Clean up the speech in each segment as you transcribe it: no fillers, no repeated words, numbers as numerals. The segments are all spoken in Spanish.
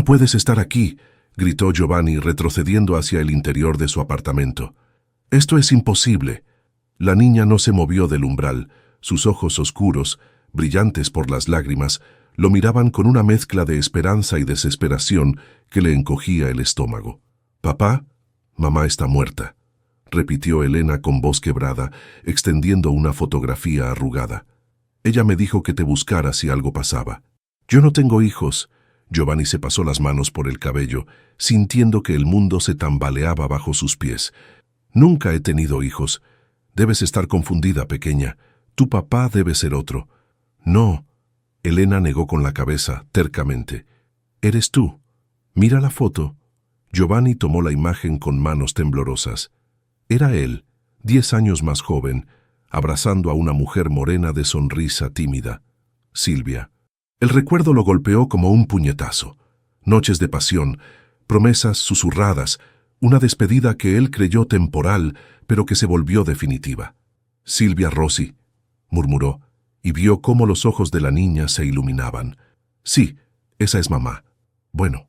«No puedes estar aquí», gritó Giovanni retrocediendo hacia el interior de su apartamento. «Esto es imposible». La niña no se movió del umbral. Sus ojos oscuros, brillantes por las lágrimas, lo miraban con una mezcla de esperanza y desesperación que le encogía el estómago. «Papá, mamá está muerta», repitió Elena con voz quebrada, extendiendo una fotografía arrugada. «Ella me dijo que te buscara si algo pasaba». «Yo no tengo hijos». Giovanni se pasó las manos por el cabello, sintiendo que el mundo se tambaleaba bajo sus pies. «Nunca he tenido hijos. Debes estar confundida, pequeña. Tu papá debe ser otro». «No». Elena negó con la cabeza, tercamente. «Eres tú. Mira la foto». Giovanni tomó la imagen con manos temblorosas. Era él, 10 años más joven, abrazando a una mujer morena de sonrisa tímida. Silvia. El recuerdo lo golpeó como un puñetazo. Noches de pasión, promesas susurradas, una despedida que él creyó temporal, pero que se volvió definitiva. «Silvia Rossi», murmuró, y vio cómo los ojos de la niña se iluminaban. «Sí, esa es mamá». Bueno,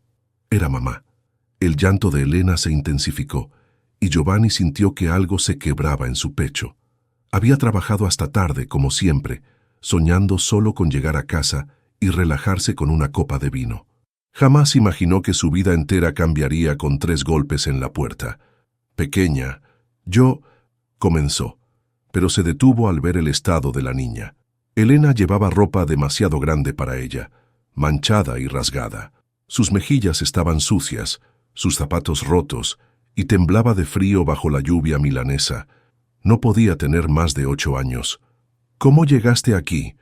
era mamá. El llanto de Elena se intensificó, y Giovanni sintió que algo se quebraba en su pecho. Había trabajado hasta tarde, como siempre, soñando solo con llegar a casa y relajarse con una copa de vino. Jamás imaginó que su vida entera cambiaría con 3 golpes en la puerta. «Pequeña, yo...» comenzó, pero se detuvo al ver el estado de la niña. Elena llevaba ropa demasiado grande para ella, manchada y rasgada. Sus mejillas estaban sucias, sus zapatos rotos, y temblaba de frío bajo la lluvia milanesa. No podía tener más de 8 años. «¿Cómo llegaste aquí?»,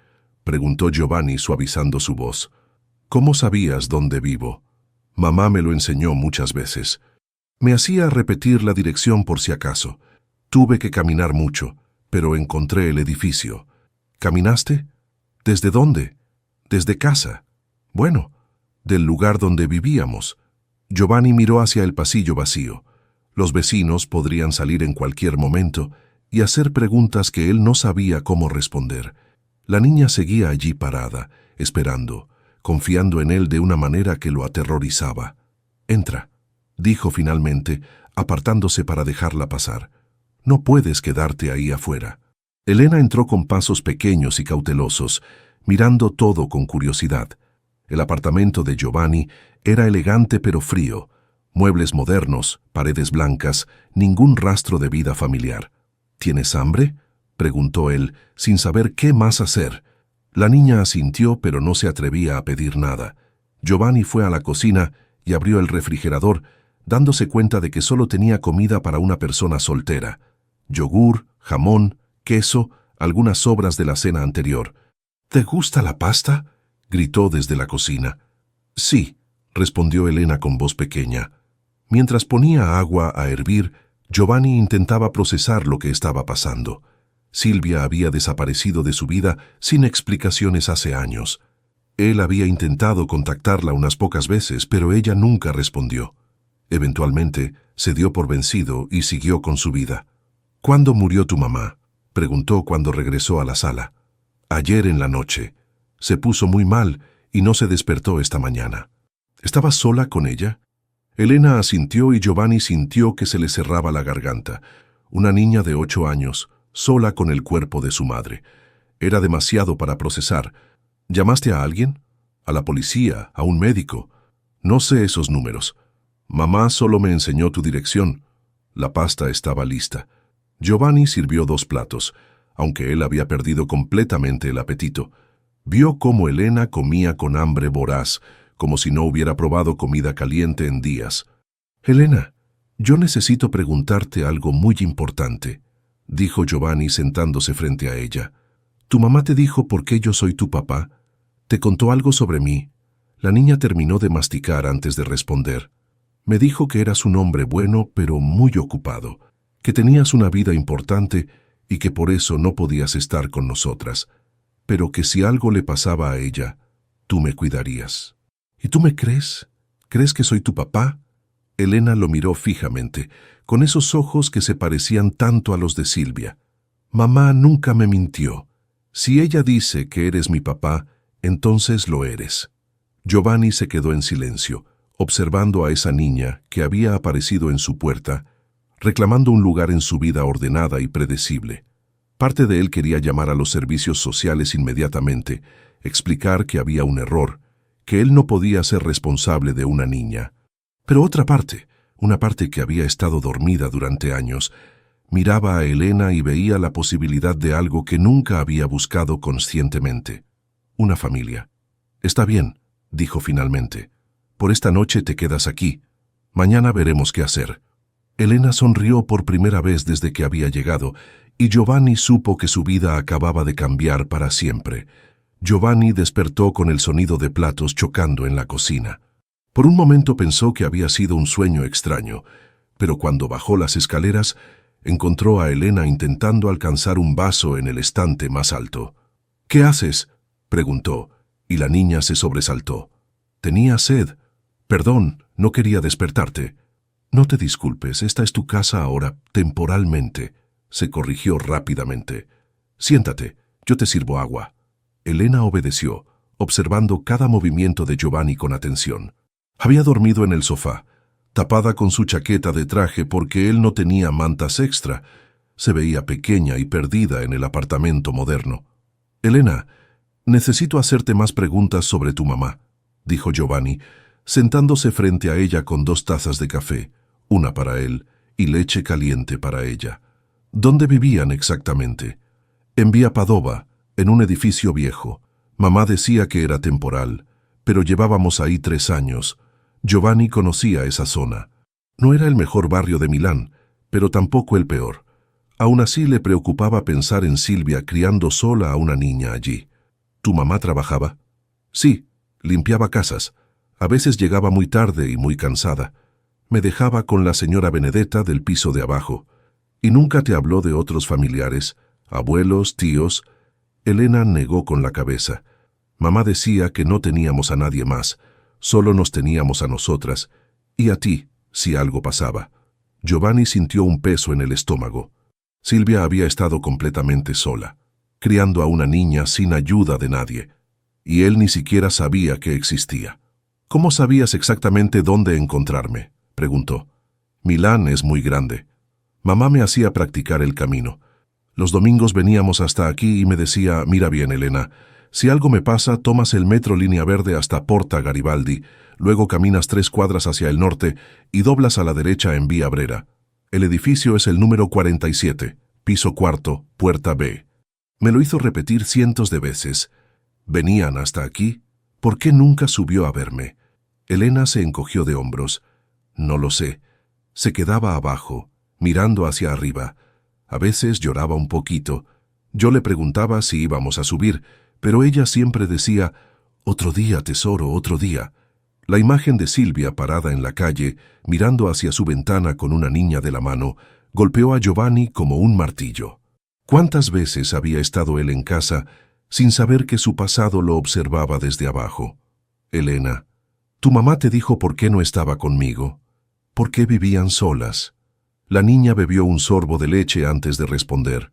preguntó Giovanni suavizando su voz. «¿Cómo sabías dónde vivo?» «Mamá me lo enseñó muchas veces. Me hacía repetir la dirección por si acaso. Tuve que caminar mucho, pero encontré el edificio». «¿Caminaste? ¿Desde dónde?» «Desde casa». «Bueno, del lugar donde vivíamos». Giovanni miró hacia el pasillo vacío. Los vecinos podrían salir en cualquier momento y hacer preguntas que él no sabía cómo responder. La niña seguía allí parada, esperando, confiando en él de una manera que lo aterrorizaba. «Entra», dijo finalmente, apartándose para dejarla pasar. «No puedes quedarte ahí afuera». Elena entró con pasos pequeños y cautelosos, mirando todo con curiosidad. El apartamento de Giovanni era elegante pero frío. Muebles modernos, paredes blancas, ningún rastro de vida familiar. «¿Tienes hambre?», preguntó él, sin saber qué más hacer. La niña asintió, pero no se atrevía a pedir nada. Giovanni fue a la cocina y abrió el refrigerador, dándose cuenta de que solo tenía comida para una persona soltera. Yogur, jamón, queso, algunas sobras de la cena anterior. «¿Te gusta la pasta?», gritó desde la cocina. «Sí», respondió Elena con voz pequeña. Mientras ponía agua a hervir, Giovanni intentaba procesar lo que estaba pasando. Silvia había desaparecido de su vida sin explicaciones hace años. Él había intentado contactarla unas pocas veces, pero ella nunca respondió. Eventualmente, se dio por vencido y siguió con su vida. «¿Cuándo murió tu mamá?», preguntó cuando regresó a la sala. «Ayer en la noche. Se puso muy mal y no se despertó esta mañana». «¿Estabas sola con ella?». Elena asintió y Giovanni sintió que se le cerraba la garganta. Una niña de 8 años, sola con el cuerpo de su madre. Era demasiado para procesar. «¿Llamaste a alguien? ¿A la policía? ¿A un médico?». «No sé esos números. Mamá solo me enseñó tu dirección». La pasta estaba lista. Giovanni sirvió 2 platos, aunque él había perdido completamente el apetito. Vio cómo Elena comía con hambre voraz, como si no hubiera probado comida caliente en días. «Elena, yo necesito preguntarte algo muy importante», dijo Giovanni sentándose frente a ella. «¿Tu mamá te dijo por qué yo soy tu papá? ¿Te contó algo sobre mí?». La niña terminó de masticar antes de responder. «Me dijo que eras un hombre bueno, pero muy ocupado, que tenías una vida importante y que por eso no podías estar con nosotras, pero que si algo le pasaba a ella, tú me cuidarías». «¿Y tú me crees? ¿Crees que soy tu papá?». Elena lo miró fijamente, con esos ojos que se parecían tanto a los de Silvia. «Mamá nunca me mintió. Si ella dice que eres mi papá, entonces lo eres». Giovanni se quedó en silencio, observando a esa niña que había aparecido en su puerta, reclamando un lugar en su vida ordenada y predecible. Parte de él quería llamar a los servicios sociales inmediatamente, explicar que había un error, que él no podía ser responsable de una niña. Pero otra parte, una parte que había estado dormida durante años, miraba a Elena y veía la posibilidad de algo que nunca había buscado conscientemente. Una familia. «Está bien», dijo finalmente. «Por esta noche te quedas aquí. Mañana veremos qué hacer». Elena sonrió por primera vez desde que había llegado, y Giovanni supo que su vida acababa de cambiar para siempre. Giovanni despertó con el sonido de platos chocando en la cocina. Por un momento pensó que había sido un sueño extraño, pero cuando bajó las escaleras, encontró a Elena intentando alcanzar un vaso en el estante más alto. «¿Qué haces?», preguntó, y la niña se sobresaltó. «Tenía sed. Perdón, no quería despertarte». «No te disculpes, esta es tu casa ahora, temporalmente», se corrigió rápidamente. «Siéntate, yo te sirvo agua». Elena obedeció, observando cada movimiento de Giovanni con atención. Había dormido en el sofá, tapada con su chaqueta de traje porque él no tenía mantas extra. Se veía pequeña y perdida en el apartamento moderno. «Elena, necesito hacerte más preguntas sobre tu mamá», dijo Giovanni, sentándose frente a ella con 2 tazas de café, una para él y leche caliente para ella. «¿Dónde vivían exactamente?» «En Vía Padova, en un edificio viejo. Mamá decía que era temporal, pero llevábamos ahí 3 años. Giovanni conocía esa zona. No era el mejor barrio de Milán, pero tampoco el peor. Aún así le preocupaba pensar en Silvia criando sola a una niña allí. ¿Tu mamá trabajaba?» «Sí, limpiaba casas. A veces llegaba muy tarde y muy cansada. Me dejaba con la señora Benedetta del piso de abajo. ¿Y nunca te habló de otros familiares, abuelos, tíos?» Elena negó con la cabeza. Mamá decía que no teníamos a nadie más, solo nos teníamos a nosotras, y a ti, si algo pasaba. Giovanni sintió un peso en el estómago. Silvia había estado completamente sola, criando a una niña sin ayuda de nadie, y él ni siquiera sabía que existía. «¿Cómo sabías exactamente dónde encontrarme?», preguntó. «Milán es muy grande. Mamá me hacía practicar el camino. Los domingos veníamos hasta aquí y me decía, mira bien, Elena, si algo me pasa, tomas el metro Línea Verde hasta Porta Garibaldi, luego caminas 3 cuadras hacia el norte y doblas a la derecha en Vía Brera. El edificio es el número 47, piso 4, puerta B». Me lo hizo repetir cientos de veces. ¿Venían hasta aquí? ¿Por qué nunca subió a verme? Elena se encogió de hombros. «No lo sé». Se quedaba abajo, mirando hacia arriba. A veces lloraba un poquito. Yo le preguntaba si íbamos a subir, pero ella siempre decía, «Otro día, tesoro, otro día». La imagen de Silvia parada en la calle, mirando hacia su ventana con una niña de la mano, golpeó a Giovanni como un martillo. ¿Cuántas veces había estado él en casa sin saber que su pasado lo observaba desde abajo? «Elena, tu mamá te dijo por qué no estaba conmigo. ¿Por qué vivían solas?» La niña bebió un sorbo de leche antes de responder.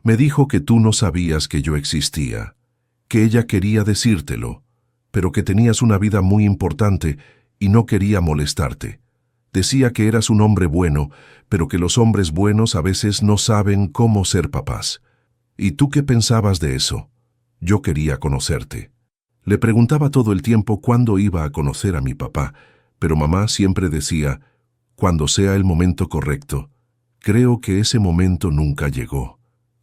«Me dijo que tú no sabías que yo existía, que ella quería decírtelo, pero que tenías una vida muy importante y no quería molestarte. Decía que eras un hombre bueno, pero que los hombres buenos a veces no saben cómo ser papás. ¿Y tú qué pensabas de eso? Yo quería conocerte». Le preguntaba todo el tiempo cuándo iba a conocer a mi papá, pero mamá siempre decía, «Cuando sea el momento correcto». Creo que ese momento nunca llegó.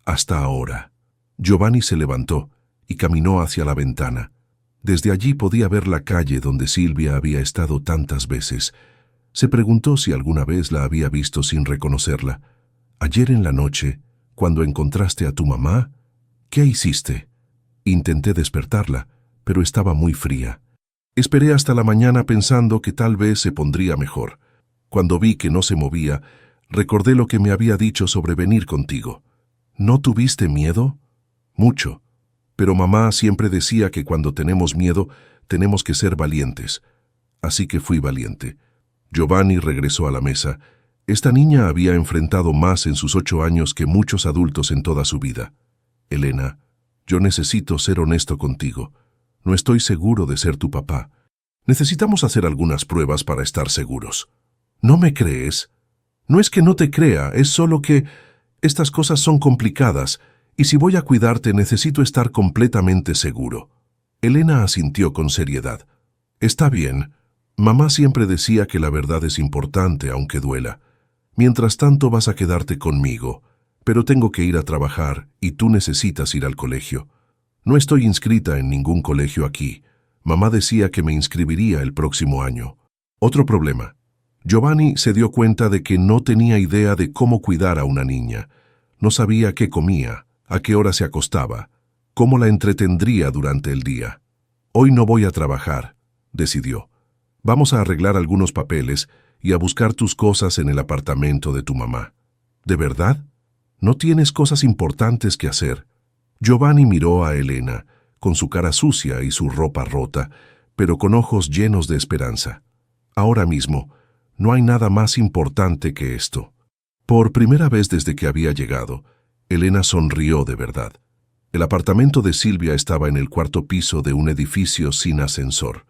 Hasta ahora. Giovanni se levantó y caminó hacia la ventana. Desde allí podía ver la calle donde Silvia había estado tantas veces. Se preguntó si alguna vez la había visto sin reconocerla. «Ayer en la noche, cuando encontraste a tu mamá, ¿qué hiciste?» Intenté despertarla, pero estaba muy fría. Esperé hasta la mañana pensando que tal vez se pondría mejor. Cuando vi que no se movía, recordé lo que me había dicho sobre venir contigo. ¿No tuviste miedo?» «Mucho. Pero mamá siempre decía que cuando tenemos miedo, tenemos que ser valientes. Así que fui valiente». Giovanni regresó a la mesa. Esta niña había enfrentado más en sus 8 años que muchos adultos en toda su vida. «Elena, yo necesito ser honesto contigo. No estoy seguro de ser tu papá. Necesitamos hacer algunas pruebas para estar seguros. ¿No me crees? No es que no te crea, es solo que estas cosas son complicadas y si voy a cuidarte necesito estar completamente seguro. Elena asintió con seriedad. Está bien. Mamá siempre decía que la verdad es importante aunque duela. Mientras tanto vas a quedarte conmigo, pero tengo que ir a trabajar y tú necesitas ir al colegio. No estoy inscrita en ningún colegio aquí. Mamá decía que me inscribiría el próximo año. Otro problema. Giovanni se dio cuenta de que no tenía idea de cómo cuidar a una niña. No sabía qué comía, a qué hora se acostaba, cómo la entretendría durante el día. Hoy no voy a trabajar, decidió. Vamos a arreglar algunos papeles y a buscar tus cosas en el apartamento de tu mamá. ¿De verdad? ¿No tienes cosas importantes que hacer? Giovanni miró a Elena, con su cara sucia y su ropa rota, pero con ojos llenos de esperanza. Ahora mismo, no hay nada más importante que esto. Por primera vez desde que había llegado, Elena sonrió de verdad. El apartamento de Silvia estaba en el cuarto piso de un edificio sin ascensor.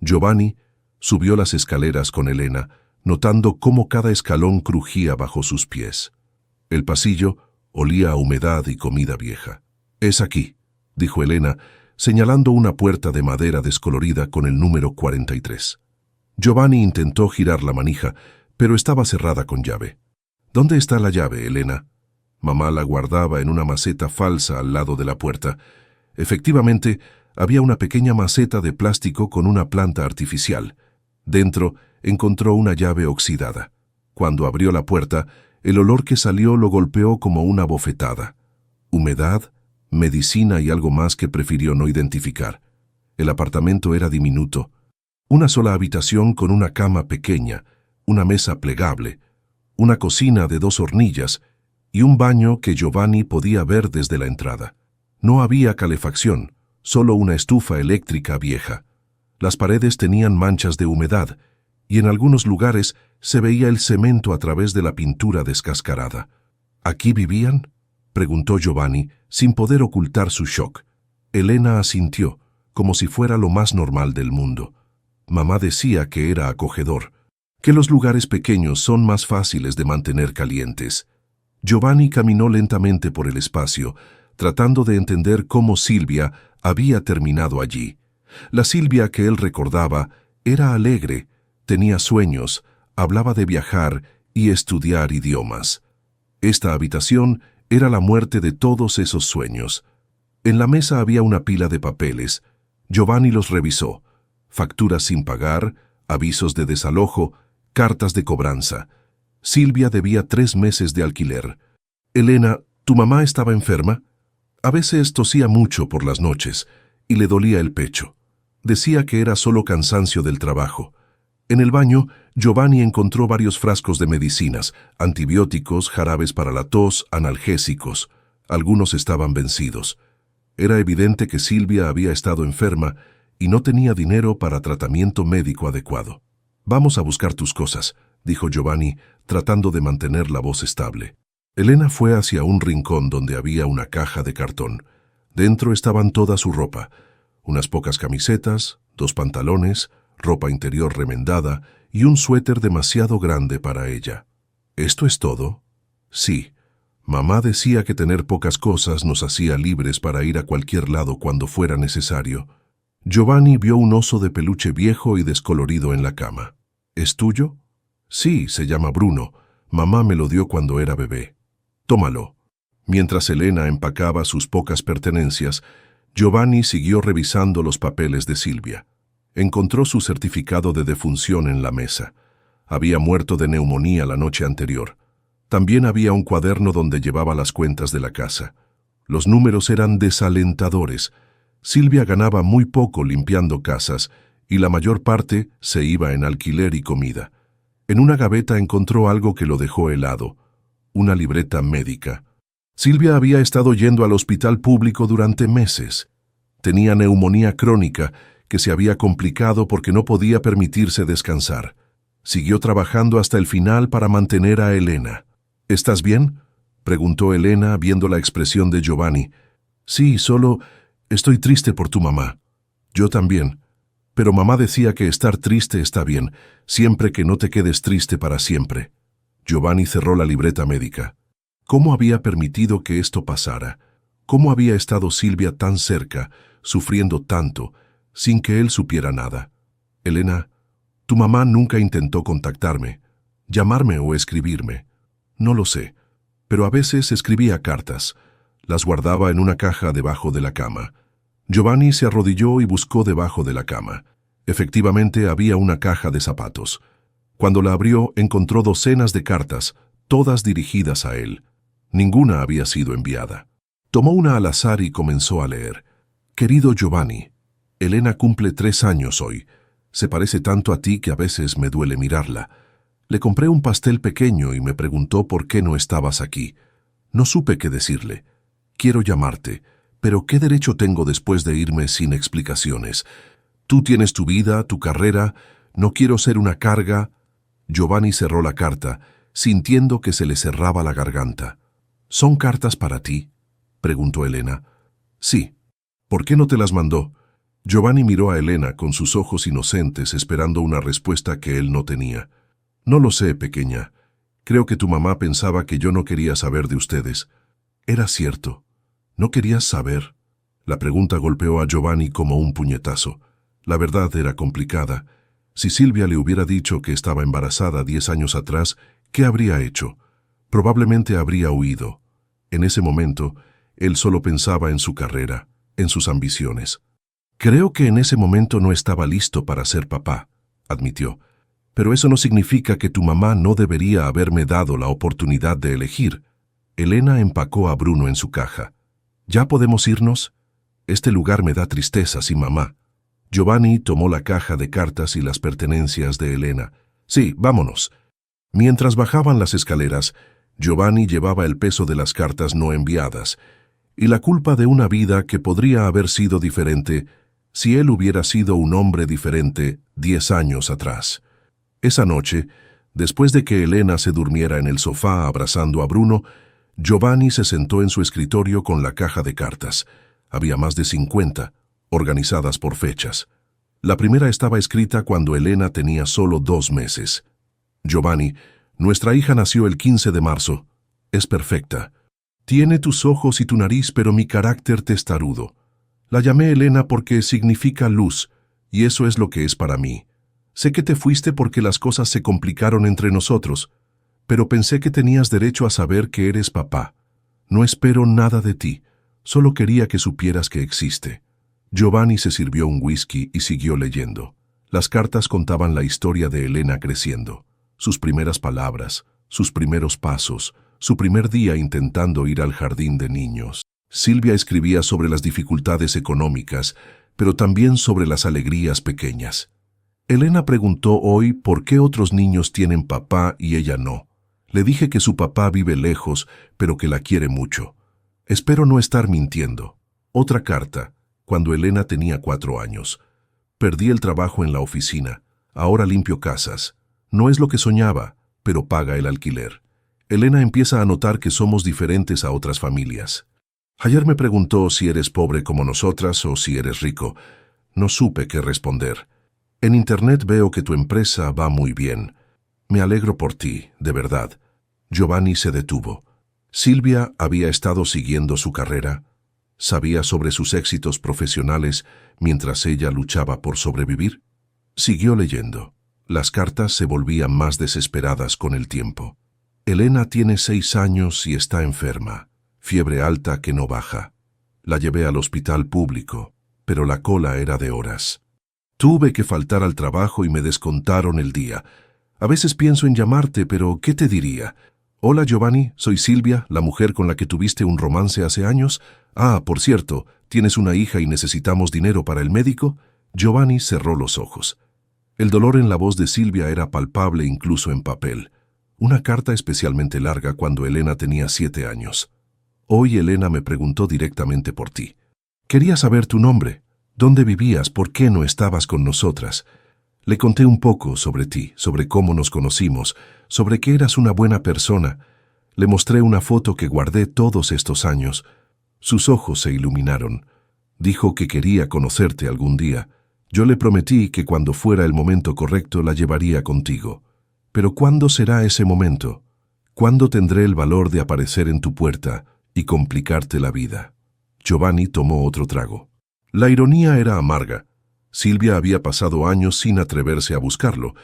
Giovanni subió las escaleras con Elena, notando cómo cada escalón crujía bajo sus pies. El pasillo olía a humedad y comida vieja. «Es aquí», dijo Elena, señalando una puerta de madera descolorida con el número 43. Giovanni intentó girar la manija, pero estaba cerrada con llave. «¿Dónde está la llave, Elena?» Mamá la guardaba en una maceta falsa al lado de la puerta. Efectivamente, había una pequeña maceta de plástico con una planta artificial. Dentro encontró una llave oxidada. Cuando abrió la puerta, el olor que salió lo golpeó como una bofetada. Humedad, medicina y algo más que prefirió no identificar. El apartamento era diminuto. Una sola habitación con una cama pequeña, una mesa plegable, una cocina de 2 hornillas y un baño que Giovanni podía ver desde la entrada. No había calefacción, solo una estufa eléctrica vieja. Las paredes tenían manchas de humedad y en algunos lugares se veía el cemento a través de la pintura descascarada. ¿Aquí vivían?, preguntó Giovanni, sin poder ocultar su shock. Elena asintió, como si fuera lo más normal del mundo. Mamá decía que era acogedor, que los lugares pequeños son más fáciles de mantener calientes. Giovanni caminó lentamente por el espacio, tratando de entender cómo Silvia había terminado allí. La Silvia que él recordaba era alegre, tenía sueños, hablaba de viajar y estudiar idiomas. Esta habitación era la muerte de todos esos sueños. En la mesa había una pila de papeles. Giovanni los revisó. Facturas sin pagar, avisos de desalojo, cartas de cobranza. Silvia debía 3 meses de alquiler. «Elena, ¿tu mamá estaba enferma?» A veces tosía mucho por las noches y le dolía el pecho. Decía que era solo cansancio del trabajo. En el baño, Giovanni encontró varios frascos de medicinas, antibióticos, jarabes para la tos, analgésicos. Algunos estaban vencidos. Era evidente que Silvia había estado enferma y no tenía dinero para tratamiento médico adecuado. «Vamos a buscar tus cosas», dijo Giovanni, tratando de mantener la voz estable. Elena fue hacia un rincón donde había una caja de cartón. Dentro estaban toda su ropa, unas pocas camisetas, 2 pantalones, ropa interior remendada y un suéter demasiado grande para ella. ¿Esto es todo? Sí. Mamá decía que tener pocas cosas nos hacía libres para ir a cualquier lado cuando fuera necesario. Giovanni vio un oso de peluche viejo y descolorido en la cama. ¿Es tuyo? Sí, se llama Bruno. Mamá me lo dio cuando era bebé. Tómalo. Mientras Elena empacaba sus pocas pertenencias, Giovanni siguió revisando los papeles de Silvia. Encontró su certificado de defunción en la mesa. Había muerto de neumonía la noche anterior. También había un cuaderno donde llevaba las cuentas de la casa. Los números eran desalentadores. Silvia ganaba muy poco limpiando casas y la mayor parte se iba en alquiler y comida. En una gaveta encontró algo que lo dejó helado, una libreta médica. Silvia había estado yendo al hospital público durante meses. Tenía neumonía crónica que se había complicado porque no podía permitirse descansar. Siguió trabajando hasta el final para mantener a Elena. ¿Estás bien?, preguntó Elena viendo la expresión de Giovanni. Sí, solo estoy triste por tu mamá. Yo también. Pero mamá decía que estar triste está bien, siempre que no te quedes triste para siempre. Giovanni cerró la libreta médica. ¿Cómo había permitido que esto pasara? ¿Cómo había estado Silvia tan cerca, sufriendo tanto, sin que él supiera nada? Elena, tu mamá nunca intentó contactarme, llamarme o escribirme. No lo sé, pero a veces escribía cartas. Las guardaba en una caja debajo de la cama. Giovanni se arrodilló y buscó debajo de la cama. Efectivamente había una caja de zapatos. Cuando la abrió, encontró docenas de cartas, todas dirigidas a él. Ninguna había sido enviada. Tomó una al azar y comenzó a leer. Querido Giovanni, Elena cumple 3 años hoy. Se parece tanto a ti que a veces me duele mirarla. Le compré un pastel pequeño y me preguntó por qué no estabas aquí. No supe qué decirle. Quiero llamarte, pero ¿qué derecho tengo después de irme sin explicaciones? Tú tienes tu vida, tu carrera, no quiero ser una carga. Giovanni cerró la carta, sintiendo que se le cerraba la garganta. ¿Son cartas para ti?, preguntó Elena. Sí. ¿Por qué no te las mandó? Giovanni miró a Elena con sus ojos inocentes esperando una respuesta que él no tenía. No lo sé, pequeña. Creo que tu mamá pensaba que yo no quería saber de ustedes. Era cierto. ¿No querías saber? La pregunta golpeó a Giovanni como un puñetazo. La verdad era complicada. Si Silvia le hubiera dicho que estaba embarazada 10 años atrás, ¿qué habría hecho? Probablemente habría huido. En ese momento, él solo pensaba en su carrera, en sus ambiciones. Creo que en ese momento no estaba listo para ser papá, admitió. Pero eso no significa que tu mamá no debería haberme dado la oportunidad de elegir. Elena empacó a Bruno en su caja. ¿Ya podemos irnos? Este lugar me da tristeza sin mamá. Giovanni tomó la caja de cartas y las pertenencias de Elena. Sí, vámonos. Mientras bajaban las escaleras, Giovanni llevaba el peso de las cartas no enviadas y la culpa de una vida que podría haber sido diferente si él hubiera sido un hombre diferente 10 años atrás. Esa noche, después de que Elena se durmiera en el sofá abrazando a Bruno, Giovanni se sentó en su escritorio con la caja de cartas. Había más de 50, organizadas por fechas. La primera estaba escrita cuando Elena tenía solo 2 meses. Giovanni, nuestra hija nació el 15 de marzo. Es perfecta. Tiene tus ojos y tu nariz, pero mi carácter testarudo. La llamé Elena porque significa luz, y eso es lo que es para mí. Sé que te fuiste porque las cosas se complicaron entre nosotros, pero pensé que tenías derecho a saber que eres papá. No espero nada de ti, solo quería que supieras que existe. Giovanni se sirvió un whisky y siguió leyendo. Las cartas contaban la historia de Elena creciendo, sus primeras palabras, sus primeros pasos, su primer día intentando ir al jardín de niños. Silvia escribía sobre las dificultades económicas, pero también sobre las alegrías pequeñas. Elena preguntó hoy por qué otros niños tienen papá y ella no. Le dije que su papá vive lejos, pero que la quiere mucho. Espero no estar mintiendo. Otra carta, cuando Elena tenía 4 años. Perdí el trabajo en la oficina. Ahora limpio casas. No es lo que soñaba, pero paga el alquiler. Elena empieza a notar que somos diferentes a otras familias. Ayer me preguntó si eres pobre como nosotras o si eres rico. No supe qué responder. En internet veo que tu empresa va muy bien. Me alegro por ti, de verdad. Giovanni se detuvo. Silvia había estado siguiendo su carrera. Sabía sobre sus éxitos profesionales mientras ella luchaba por sobrevivir. Siguió leyendo. Las cartas se volvían más desesperadas con el tiempo. Elena tiene 6 años y está enferma. Fiebre alta que no baja. La llevé al hospital público, pero la cola era de horas. Tuve que faltar al trabajo y me descontaron el día. A veces pienso en llamarte, pero ¿qué te diría? Hola Giovanni, soy Silvia, la mujer con la que tuviste un romance hace años. Ah, por cierto, ¿tienes una hija y necesitamos dinero para el médico? Giovanni cerró los ojos. El dolor en la voz de Silvia era palpable incluso en papel. Una carta especialmente larga cuando Elena tenía 7 años. Hoy Elena me preguntó directamente por ti. Quería saber tu nombre. ¿Dónde vivías? ¿Por qué no estabas con nosotras? Le conté un poco sobre ti, sobre cómo nos conocimos, sobre que eras una buena persona. Le mostré una foto que guardé todos estos años. Sus ojos se iluminaron. Dijo que quería conocerte algún día. Yo le prometí que cuando fuera el momento correcto la llevaría contigo. Pero ¿cuándo será ese momento? ¿Cuándo tendré el valor de aparecer en tu puerta y complicarte la vida? Giovanni tomó otro trago. La ironía era amarga. Silvia había pasado años sin atreverse a buscarlo,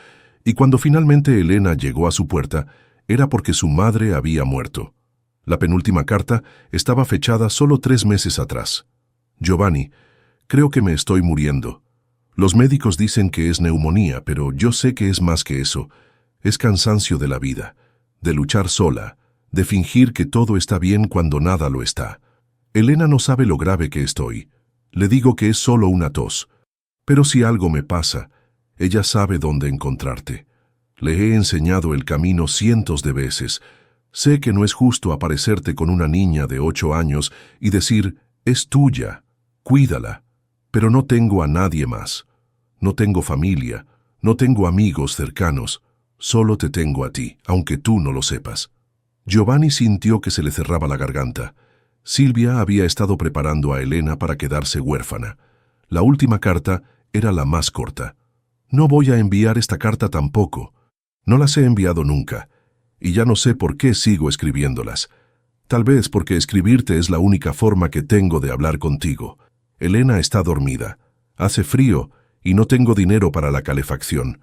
y cuando finalmente Elena llegó a su puerta, era porque su madre había muerto. La penúltima carta estaba fechada solo 3 meses atrás. Giovanni, creo que me estoy muriendo. Los médicos dicen que es neumonía, pero yo sé que es más que eso. Es cansancio de la vida, de luchar sola, de fingir que todo está bien cuando nada lo está. Elena no sabe lo grave que estoy. Le digo que es solo una tos. Pero si algo me pasa, ella sabe dónde encontrarte. Le he enseñado el camino cientos de veces. Sé que no es justo aparecerte con una niña de 8 años y decir, es tuya, cuídala. Pero no tengo a nadie más. No tengo familia, no tengo amigos cercanos. Solo te tengo a ti, aunque tú no lo sepas. Giovanni sintió que se le cerraba la garganta. Silvia había estado preparando a Elena para quedarse huérfana. La última carta era la más corta. No voy a enviar esta carta tampoco. No las he enviado nunca. Y ya no sé por qué sigo escribiéndolas. Tal vez porque escribirte es la única forma que tengo de hablar contigo. Elena está dormida. Hace frío y no tengo dinero para la calefacción.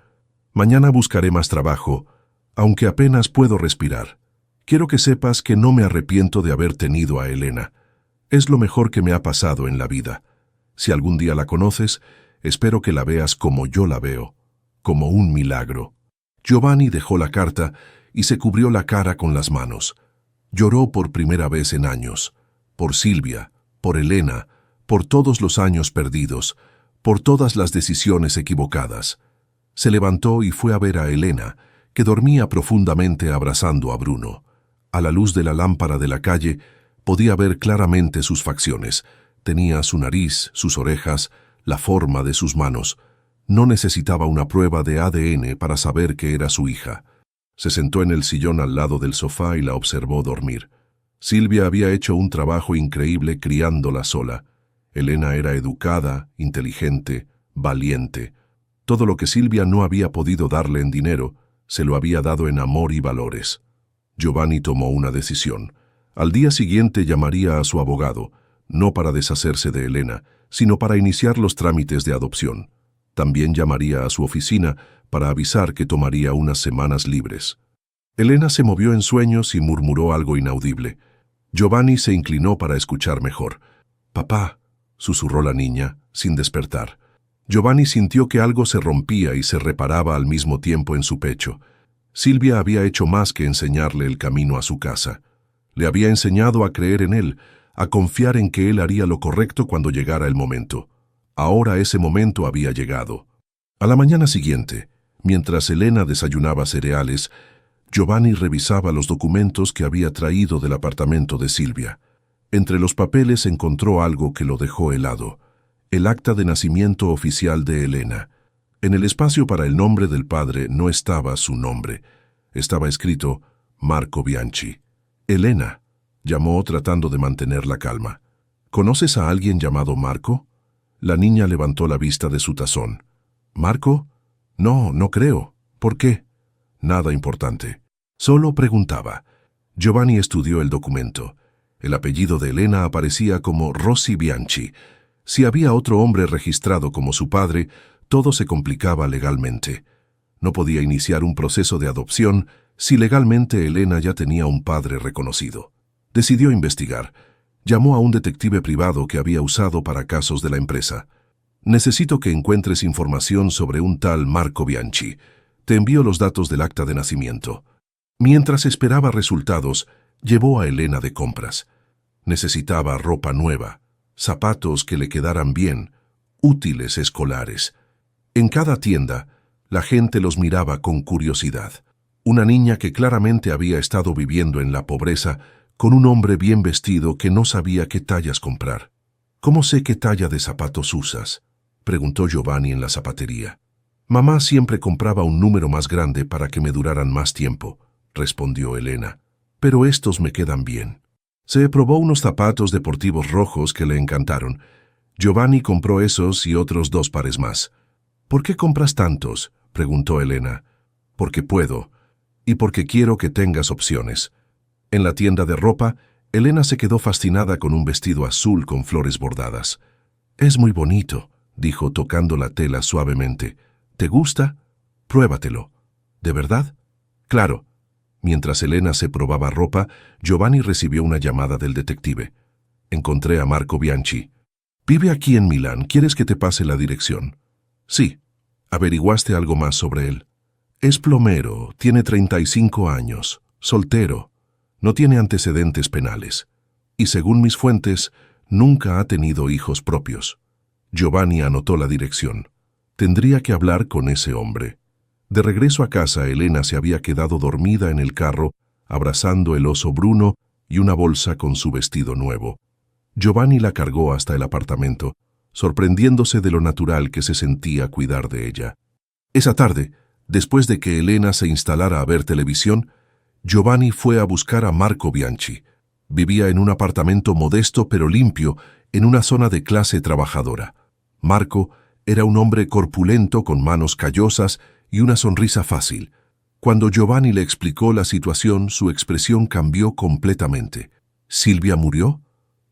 Mañana buscaré más trabajo, aunque apenas puedo respirar. Quiero que sepas que no me arrepiento de haber tenido a Elena. Es lo mejor que me ha pasado en la vida. Si algún día la conoces, espero que la veas como yo la veo, como un milagro. Giovanni dejó la carta y se cubrió la cara con las manos. Lloró por primera vez en años, por Silvia, por Elena, por todos los años perdidos, por todas las decisiones equivocadas. Se levantó y fue a ver a Elena, que dormía profundamente abrazando a Bruno. A la luz de la lámpara de la calle, podía ver claramente sus facciones. Tenía su nariz, sus orejas, la forma de sus manos. No necesitaba una prueba de ADN para saber que era su hija. Se sentó en el sillón al lado del sofá y la observó dormir. Silvia había hecho un trabajo increíble criándola sola. Elena era educada, inteligente, valiente. Todo lo que Silvia no había podido darle en dinero, se lo había dado en amor y valores. Giovanni tomó una decisión. Al día siguiente llamaría a su abogado, no para deshacerse de Elena, sino para iniciar los trámites de adopción. También llamaría a su oficina para avisar que tomaría unas semanas libres. Elena se movió en sueños y murmuró algo inaudible. Giovanni se inclinó para escuchar mejor. «Papá», susurró la niña, sin despertar. Giovanni sintió que algo se rompía y se reparaba al mismo tiempo en su pecho. Silvia había hecho más que enseñarle el camino a su casa. Le había enseñado a creer en él, a confiar en que él haría lo correcto cuando llegara el momento. Ahora ese momento había llegado. A la mañana siguiente, mientras Elena desayunaba cereales, Giovanni revisaba los documentos que había traído del apartamento de Silvia. Entre los papeles encontró algo que lo dejó helado: el acta de nacimiento oficial de Elena. En el espacio para el nombre del padre no estaba su nombre. Estaba escrito Marco Bianchi. «Elena», llamó tratando de mantener la calma. «¿Conoces a alguien llamado Marco?» La niña levantó la vista de su tazón. «¿Marco? No, no creo. ¿Por qué?» «Nada importante. Solo preguntaba». Giovanni estudió el documento. El apellido de Elena aparecía como Rossi Bianchi. Si había otro hombre registrado como su padre, todo se complicaba legalmente. No podía iniciar un proceso de adopción si legalmente Elena ya tenía un padre reconocido. Decidió investigar. Llamó a un detective privado que había usado para casos de la empresa. «Necesito que encuentres información sobre un tal Marco Bianchi. Te envío los datos del acta de nacimiento». Mientras esperaba resultados, llevó a Elena de compras. Necesitaba ropa nueva, zapatos que le quedaran bien, útiles escolares. En cada tienda, la gente los miraba con curiosidad. Una niña que claramente había estado viviendo en la pobreza, con un hombre bien vestido que no sabía qué tallas comprar. «¿Cómo sé qué talla de zapatos usas?», preguntó Giovanni en la zapatería. «Mamá siempre compraba un número más grande para que me duraran más tiempo», respondió Elena. «Pero estos me quedan bien». Se probó unos zapatos deportivos rojos que le encantaron. Giovanni compró esos y otros 2 pares más. ¿Por qué compras tantos?, preguntó Elena. Porque puedo, y porque quiero que tengas opciones. En la tienda de ropa, Elena se quedó fascinada con un vestido azul con flores bordadas. «Es muy bonito», dijo tocando la tela suavemente. «¿Te gusta? Pruébatelo». «¿De verdad?» «Claro». Mientras Elena se probaba ropa, Giovanni recibió una llamada del detective. «Encontré a Marco Bianchi. Vive aquí en Milán. ¿Quieres que te pase la dirección?» «Sí». «¿Averiguaste algo más sobre él?» «Es plomero, tiene 35 años, soltero, no tiene antecedentes penales. Y según mis fuentes, nunca ha tenido hijos propios». Giovanni anotó la dirección. Tendría que hablar con ese hombre. De regreso a casa, Elena se había quedado dormida en el carro, abrazando el oso Bruno y una bolsa con su vestido nuevo. Giovanni la cargó hasta el apartamento, sorprendiéndose de lo natural que se sentía cuidar de ella. Esa tarde, después de que Elena se instalara a ver televisión, Giovanni fue a buscar a Marco Bianchi. Vivía en un apartamento modesto pero limpio, en una zona de clase trabajadora. Marco era un hombre corpulento con manos callosas y una sonrisa fácil. Cuando Giovanni le explicó la situación, su expresión cambió completamente. «¿Silvia murió?»,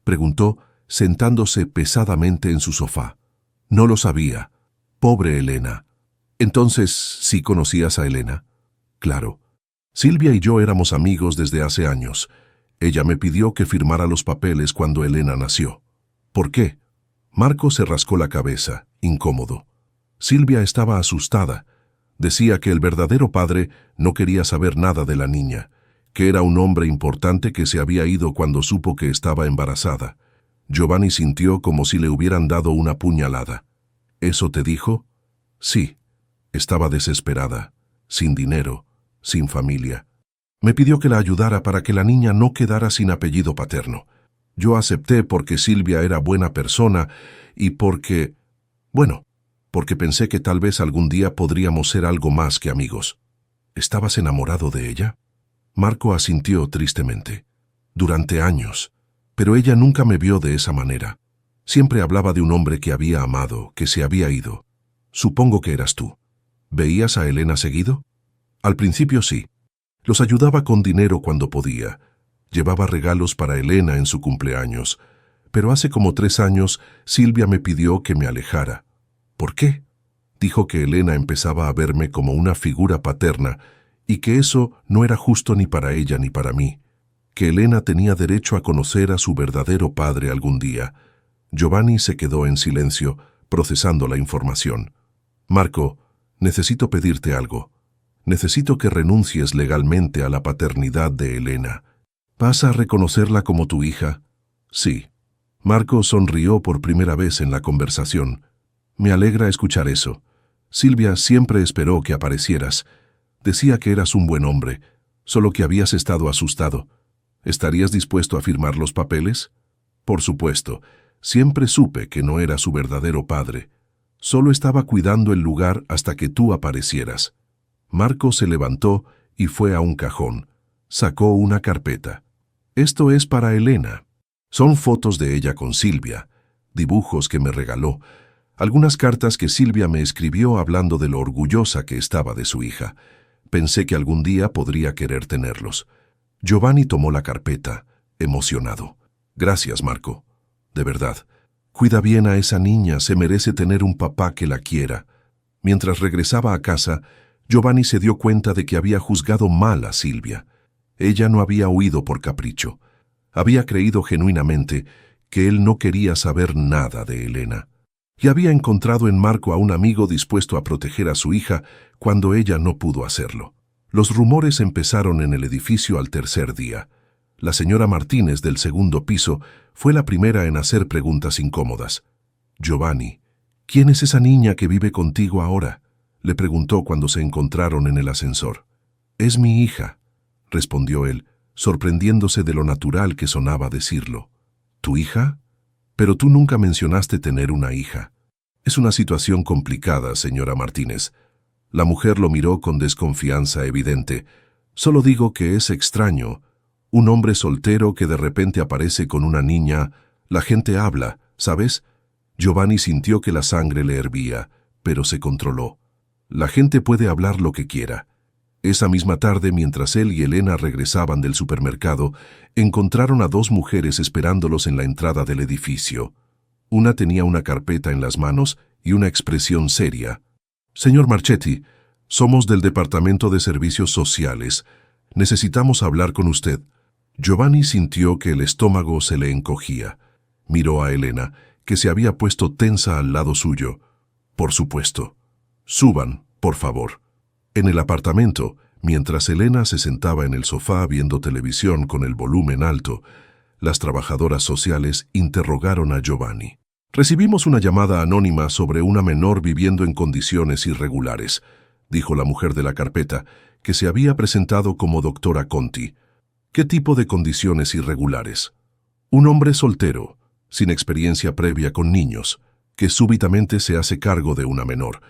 preguntó, sentándose pesadamente en su sofá. «No lo sabía. Pobre Elena». «Entonces, ¿sí conocías a Elena?» «Claro. Silvia y yo éramos amigos desde hace años. Ella me pidió que firmara los papeles cuando Elena nació». «¿Por qué?». Marco se rascó la cabeza, incómodo. Silvia estaba asustada. Decía que el verdadero padre no quería saber nada de la niña, que era un hombre importante que se había ido cuando supo que estaba embarazada. Giovanni sintió como si le hubieran dado una puñalada. «¿Eso te dijo?» «Sí». Estaba desesperada, sin dinero, sin familia. Me pidió que la ayudara para que la niña no quedara sin apellido paterno. Yo acepté porque Silvia era buena persona y porque pensé que tal vez algún día podríamos ser algo más que amigos. ¿Estabas enamorado de ella?». Marco asintió tristemente. «Durante años. Pero ella nunca me vio de esa manera. Siempre hablaba de un hombre que había amado, que se había ido. Supongo que eras tú. ¿Veías a Elena seguido?». «Al principio sí. Los ayudaba con dinero cuando podía. Llevaba regalos para Elena en su cumpleaños. Pero hace como 3 años, Silvia me pidió que me alejara». «¿Por qué?». Dijo que Elena empezaba a verme como una figura paterna y que eso no era justo ni para ella ni para mí. Que Elena tenía derecho a conocer a su verdadero padre algún día». Giovanni se quedó en silencio, procesando la información. «Marco, necesito pedirte algo. Necesito que renuncies legalmente a la paternidad de Elena. ¿Vas a reconocerla como tu hija?». «Sí». Marco sonrió por primera vez en la conversación. «Me alegra escuchar eso. Silvia siempre esperó que aparecieras. Decía que eras un buen hombre, solo que habías estado asustado. ¿Estarías dispuesto a firmar los papeles?». «Por supuesto. Siempre supe que no era su verdadero padre. Solo estaba cuidando el lugar hasta que tú aparecieras». Marco se levantó y fue a un cajón. Sacó una carpeta. «Esto es para Elena. Son fotos de ella con Silvia, dibujos que me regaló, algunas cartas que Silvia me escribió hablando de lo orgullosa que estaba de su hija. Pensé que algún día podría querer tenerlos». Giovanni tomó la carpeta, emocionado. «Gracias, Marco. De verdad. Cuida bien a esa niña, se merece tener un papá que la quiera». Mientras regresaba a casa, Giovanni se dio cuenta de que había juzgado mal a Silvia. Ella no había huido por capricho. Había creído genuinamente que él no quería saber nada de Elena. Y había encontrado en Marco a un amigo dispuesto a proteger a su hija cuando ella no pudo hacerlo. Los rumores empezaron en el edificio al tercer día. La señora Martínez del segundo piso fue la primera en hacer preguntas incómodas. «Giovanni, ¿quién es esa niña que vive contigo ahora?», le preguntó cuando se encontraron en el ascensor. «Es mi hija», respondió él, sorprendiéndose de lo natural que sonaba decirlo. «¿Tu hija? Pero tú nunca mencionaste tener una hija». «Es una situación complicada, señora Martínez». La mujer lo miró con desconfianza evidente. «Solo digo que es extraño. Un hombre soltero que de repente aparece con una niña. La gente habla, ¿sabes? Giovanni sintió que la sangre le hervía, pero se controló. La gente puede hablar lo que quiera. Esa misma tarde, mientras él y Elena regresaban del supermercado, encontraron a dos mujeres esperándolos en la entrada del edificio. Una tenía una carpeta en las manos y una expresión seria. «Señor Marchetti, somos del Departamento de Servicios Sociales. Necesitamos hablar con usted». Giovanni sintió que el estómago se le encogía. Miró a Elena, que se había puesto tensa al lado suyo. «Por supuesto. Suban, por favor». En el apartamento, mientras Elena se sentaba en el sofá viendo televisión con el volumen alto, las trabajadoras sociales interrogaron a Giovanni. «Recibimos una llamada anónima sobre una menor viviendo en condiciones irregulares», dijo la mujer de la carpeta, que se había presentado como doctora Conti. «¿Qué tipo de condiciones irregulares?» «Un hombre soltero, sin experiencia previa con niños, que súbitamente se hace cargo de una menor.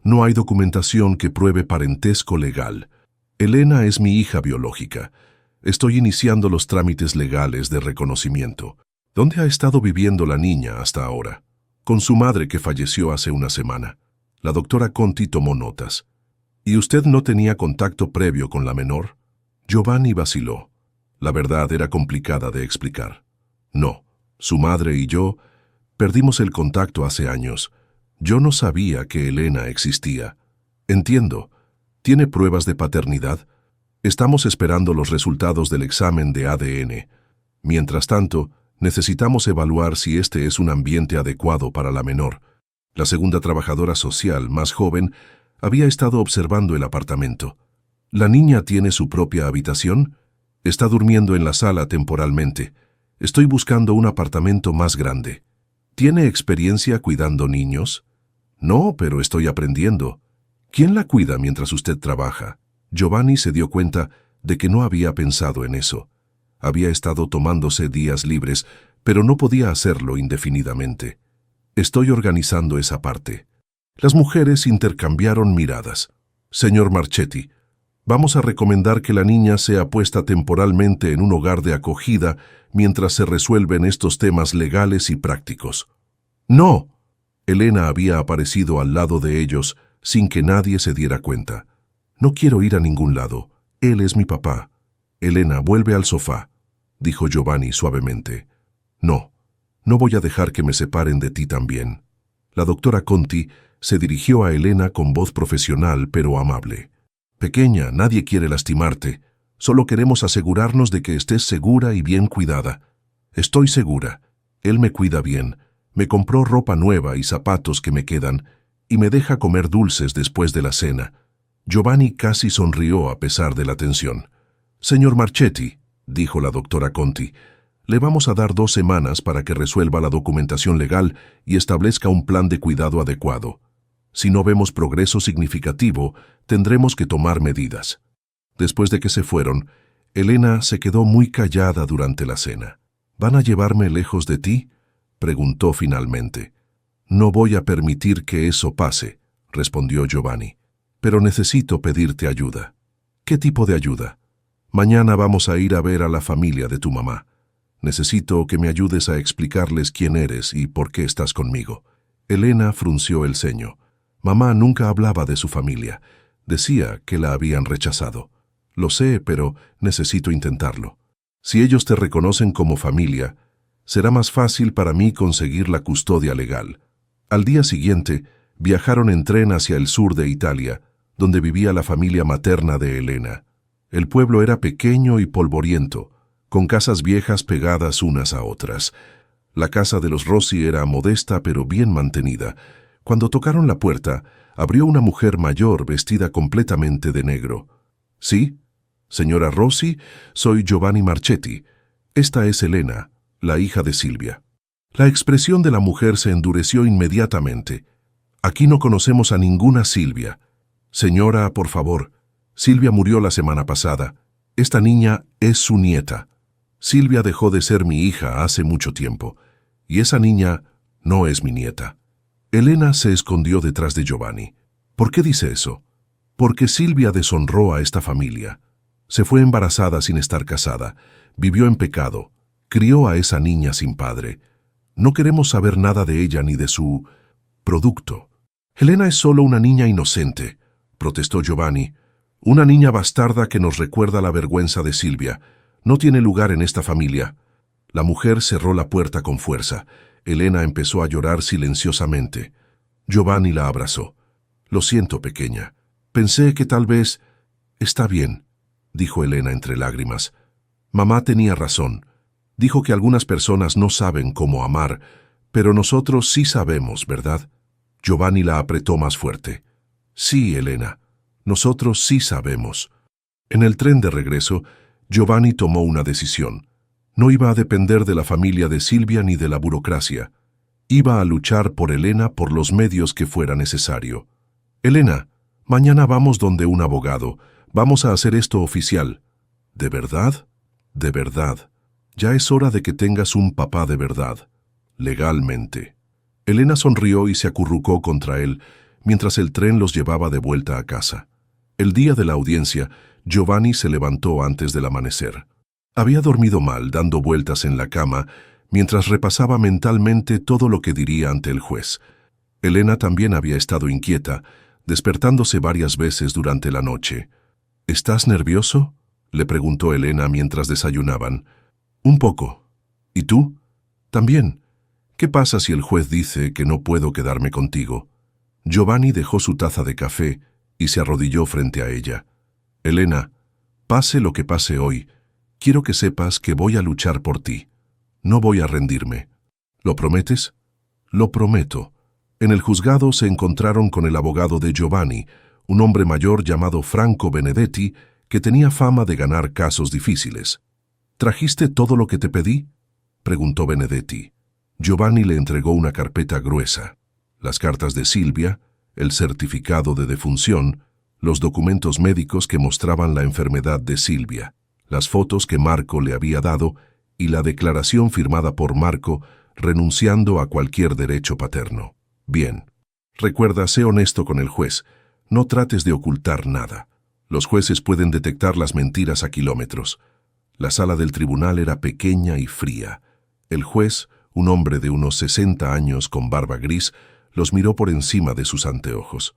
No hay documentación que pruebe parentesco legal. Elena es mi hija biológica. Estoy iniciando los trámites legales de reconocimiento». «¿Dónde ha estado viviendo la niña hasta ahora?» «Con su madre, que falleció hace una semana». La doctora Conti tomó notas. «¿Y usted no tenía contacto previo con la menor?» Giovanni vaciló. La verdad era complicada de explicar. «No, su madre y yo perdimos el contacto hace años. Yo no sabía que Elena existía». «Entiendo. ¿Tiene pruebas de paternidad?» «Estamos esperando los resultados del examen de ADN. Mientras tanto, necesitamos evaluar si este es un ambiente adecuado para la menor». La segunda trabajadora social, más joven, había estado observando el apartamento. «¿La niña tiene su propia habitación?» «Está durmiendo en la sala temporalmente. Estoy buscando un apartamento más grande». «¿Tiene experiencia cuidando niños?» «No, pero estoy aprendiendo». «¿Quién la cuida mientras usted trabaja?» Giovanni se dio cuenta de que no había pensado en eso. Había estado tomándose días libres, pero no podía hacerlo indefinidamente. «Estoy organizando esa parte». Las mujeres intercambiaron miradas. «Señor Marchetti, vamos a recomendar que la niña sea puesta temporalmente en un hogar de acogida mientras se resuelven estos temas legales y prácticos». «¡No!». Elena había aparecido al lado de ellos sin que nadie se diera cuenta. «No quiero ir a ningún lado. Él es mi papá». «Elena, vuelve al sofá», dijo Giovanni suavemente. «No, no voy a dejar que me separen de ti también». La doctora Conti se dirigió a Elena con voz profesional pero amable. «Pequeña, nadie quiere lastimarte. Solo queremos asegurarnos de que estés segura y bien cuidada». «Estoy segura. Él me cuida bien. Me compró ropa nueva y zapatos que me quedan, y me deja comer dulces después de la cena». Giovanni casi sonrió a pesar de la tensión. «Señor Marchetti», dijo la doctora Conti, «le vamos a dar 2 semanas para que resuelva la documentación legal y establezca un plan de cuidado adecuado. Si no vemos progreso significativo, tendremos que tomar medidas». Después de que se fueron, Elena se quedó muy callada durante la cena. «¿Van a llevarme lejos de ti?», preguntó finalmente. «No voy a permitir que eso pase», respondió Giovanni. «Pero necesito pedirte ayuda». «¿Qué tipo de ayuda?» «Mañana vamos a ir a ver a la familia de tu mamá. Necesito que me ayudes a explicarles quién eres y por qué estás conmigo». Elena frunció el ceño. Mamá nunca hablaba de su familia. Decía que la habían rechazado. «Lo sé, pero necesito intentarlo. Si ellos te reconocen como familia, será más fácil para mí conseguir la custodia legal». Al día siguiente, viajaron en tren hacia el sur de Italia, donde vivía la familia materna de Elena. El pueblo era pequeño y polvoriento, con casas viejas pegadas unas a otras. La casa de los Rossi era modesta pero bien mantenida. Cuando tocaron la puerta, abrió una mujer mayor vestida completamente de negro. «¿Sí? Señora Rossi, soy Giovanni Marchetti. Esta es Elena, la hija de Silvia». La expresión de la mujer se endureció inmediatamente. «Aquí no conocemos a ninguna Silvia». «Señora, por favor, Silvia murió la semana pasada. Esta niña es su nieta. Silvia dejó de ser mi hija hace mucho tiempo, y esa niña no es mi nieta». Elena se escondió detrás de Giovanni. «¿Por qué dice eso?» «Porque Silvia deshonró a esta familia. Se fue embarazada sin estar casada, vivió en pecado, crió a esa niña sin padre. No queremos saber nada de ella ni de su producto. Elena es solo una niña inocente, protestó Giovanni. Una niña bastarda que nos recuerda la vergüenza de Silvia. No tiene lugar en esta familia. La mujer cerró la puerta con fuerza. Elena empezó a llorar silenciosamente. Giovanni la abrazó. Lo siento, pequeña. Pensé que tal vez... Está bien, dijo Elena entre lágrimas. Mamá tenía razón. Dijo que algunas personas no saben cómo amar, pero nosotros sí sabemos, ¿verdad? Giovanni la apretó más fuerte. Sí, Elena, nosotros sí sabemos. En el tren de regreso, Giovanni tomó una decisión. No iba a depender de la familia de Silvia ni de la burocracia. Iba a luchar por Elena por los medios que fuera necesario. Elena, mañana vamos donde un abogado. Vamos a hacer esto oficial. ¿De verdad? De verdad. Ya es hora de que tengas un papá de verdad. Legalmente. Elena sonrió y se acurrucó contra él, mientras el tren los llevaba de vuelta a casa. El día de la audiencia, Giovanni se levantó antes del amanecer. Había dormido mal, dando vueltas en la cama, mientras repasaba mentalmente todo lo que diría ante el juez. Elena también había estado inquieta, despertándose varias veces durante la noche. ¿Estás nervioso?, le preguntó Elena mientras desayunaban. Un poco. ¿Y tú? También. ¿Qué pasa si el juez dice que no puedo quedarme contigo? Giovanni dejó su taza de café y se arrodilló frente a ella. Elena, pase lo que pase hoy, quiero que sepas que voy a luchar por ti. No voy a rendirme. ¿Lo prometes? Lo prometo. En el juzgado se encontraron con el abogado de Giovanni, un hombre mayor llamado Franco Benedetti, que tenía fama de ganar casos difíciles. ¿Trajiste todo lo que te pedí?, preguntó Benedetti. Giovanni le entregó una carpeta gruesa. Las cartas de Silvia, el certificado de defunción, los documentos médicos que mostraban la enfermedad de Silvia, las fotos que Marco le había dado y la declaración firmada por Marco renunciando a cualquier derecho paterno. Bien. Recuerda, sé honesto con el juez. No trates de ocultar nada. Los jueces pueden detectar las mentiras a kilómetros. La sala del tribunal era pequeña y fría. El juez, un hombre de unos 60 años con barba gris, los miró por encima de sus anteojos.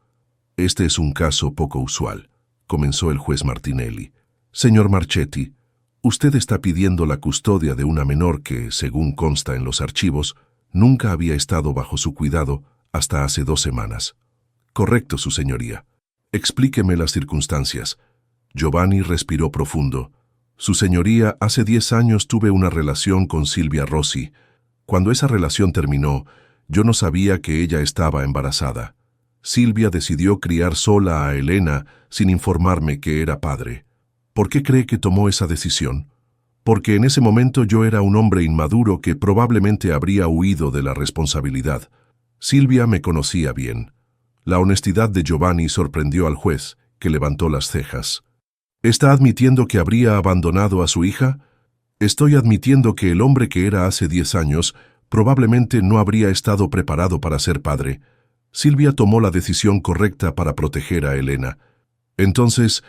Este es un caso poco usual, comenzó el juez Martinelli. Señor Marchetti, usted está pidiendo la custodia de una menor que, según consta en los archivos, nunca había estado bajo su cuidado hasta hace 2 semanas. Correcto, su señoría. Explíqueme las circunstancias. Giovanni respiró profundo. Su señoría, hace 10 años tuve una relación con Silvia Rossi. Cuando esa relación terminó, yo no sabía que ella estaba embarazada. Silvia decidió criar sola a Elena sin informarme que era padre. ¿Por qué cree que tomó esa decisión? Porque en ese momento yo era un hombre inmaduro que probablemente habría huido de la responsabilidad. Silvia me conocía bien. La honestidad de Giovanni sorprendió al juez, que levantó las cejas. ¿Está admitiendo que habría abandonado a su hija? Estoy admitiendo que el hombre que era hace 10 años probablemente no habría estado preparado para ser padre. Silvia tomó la decisión correcta para proteger a Elena. Entonces,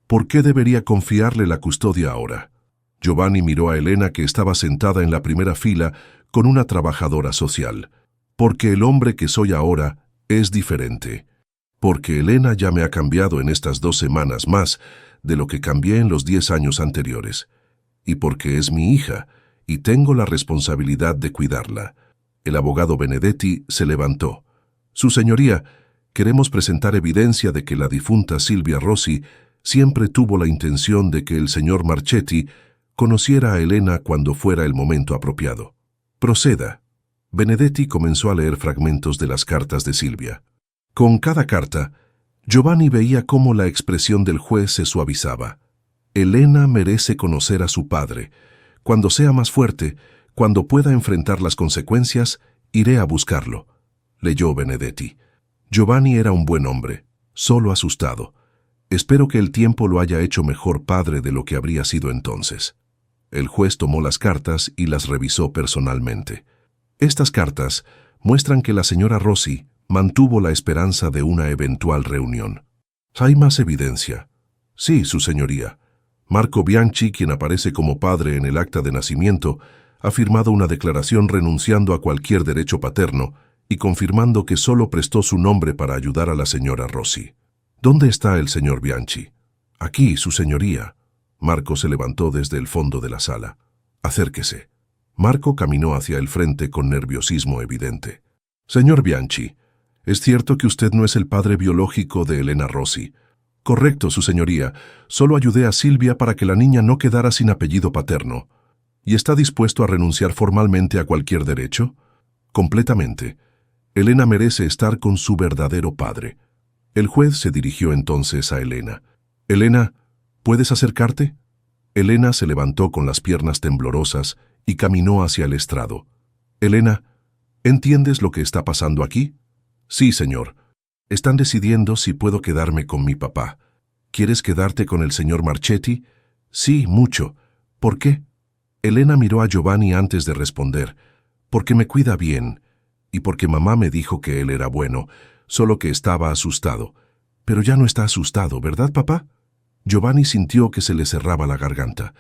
¿por qué debería confiarle la custodia ahora? Giovanni miró a Elena, que estaba sentada en la primera fila con una trabajadora social. Porque el hombre que soy ahora es diferente. Porque Elena ya me ha cambiado en estas 2 semanas más de lo que cambié en los 10 años anteriores. Y porque es mi hija, y tengo la responsabilidad de cuidarla. El abogado Benedetti se levantó. Su señoría, queremos presentar evidencia de que la difunta Silvia Rossi siempre tuvo la intención de que el señor Marchetti conociera a Elena cuando fuera el momento apropiado. Proceda. Benedetti comenzó a leer fragmentos de las cartas de Silvia. Con cada carta, Giovanni veía cómo la expresión del juez se suavizaba. Elena merece conocer a su padre. Cuando sea más fuerte, cuando pueda enfrentar las consecuencias, iré a buscarlo, leyó Benedetti. Giovanni era un buen hombre, solo asustado. Espero que el tiempo lo haya hecho mejor padre de lo que habría sido entonces. El juez tomó las cartas y las revisó personalmente. Estas cartas muestran que la señora Rossi mantuvo la esperanza de una eventual reunión. ¿Hay más evidencia? Sí, su señoría. Marco Bianchi, quien aparece como padre en el acta de nacimiento, ha firmado una declaración renunciando a cualquier derecho paterno y confirmando que solo prestó su nombre para ayudar a la señora Rossi. ¿Dónde está el señor Bianchi? Aquí, su señoría. Marco se levantó desde el fondo de la sala. Acérquese. Marco caminó hacia el frente con nerviosismo evidente. Señor Bianchi, es cierto que usted no es el padre biológico de Elena Rossi. Correcto, su señoría. Solo ayudé a Silvia para que la niña no quedara sin apellido paterno. ¿Y está dispuesto a renunciar formalmente a cualquier derecho? Completamente. Elena merece estar con su verdadero padre. El juez se dirigió entonces a Elena. Elena, ¿puedes acercarte? Elena se levantó con las piernas temblorosas y caminó hacia el estrado. Elena, ¿entiendes lo que está pasando aquí? Sí, señor. Están decidiendo si puedo quedarme con mi papá. ¿Quieres quedarte con el señor Marchetti? Sí, mucho. ¿Por qué? Elena miró a Giovanni antes de responder. Porque me cuida bien, y porque mamá me dijo que él era bueno, solo que estaba asustado. Pero ya no está asustado, ¿verdad, papá? Giovanni sintió que se le cerraba la garganta.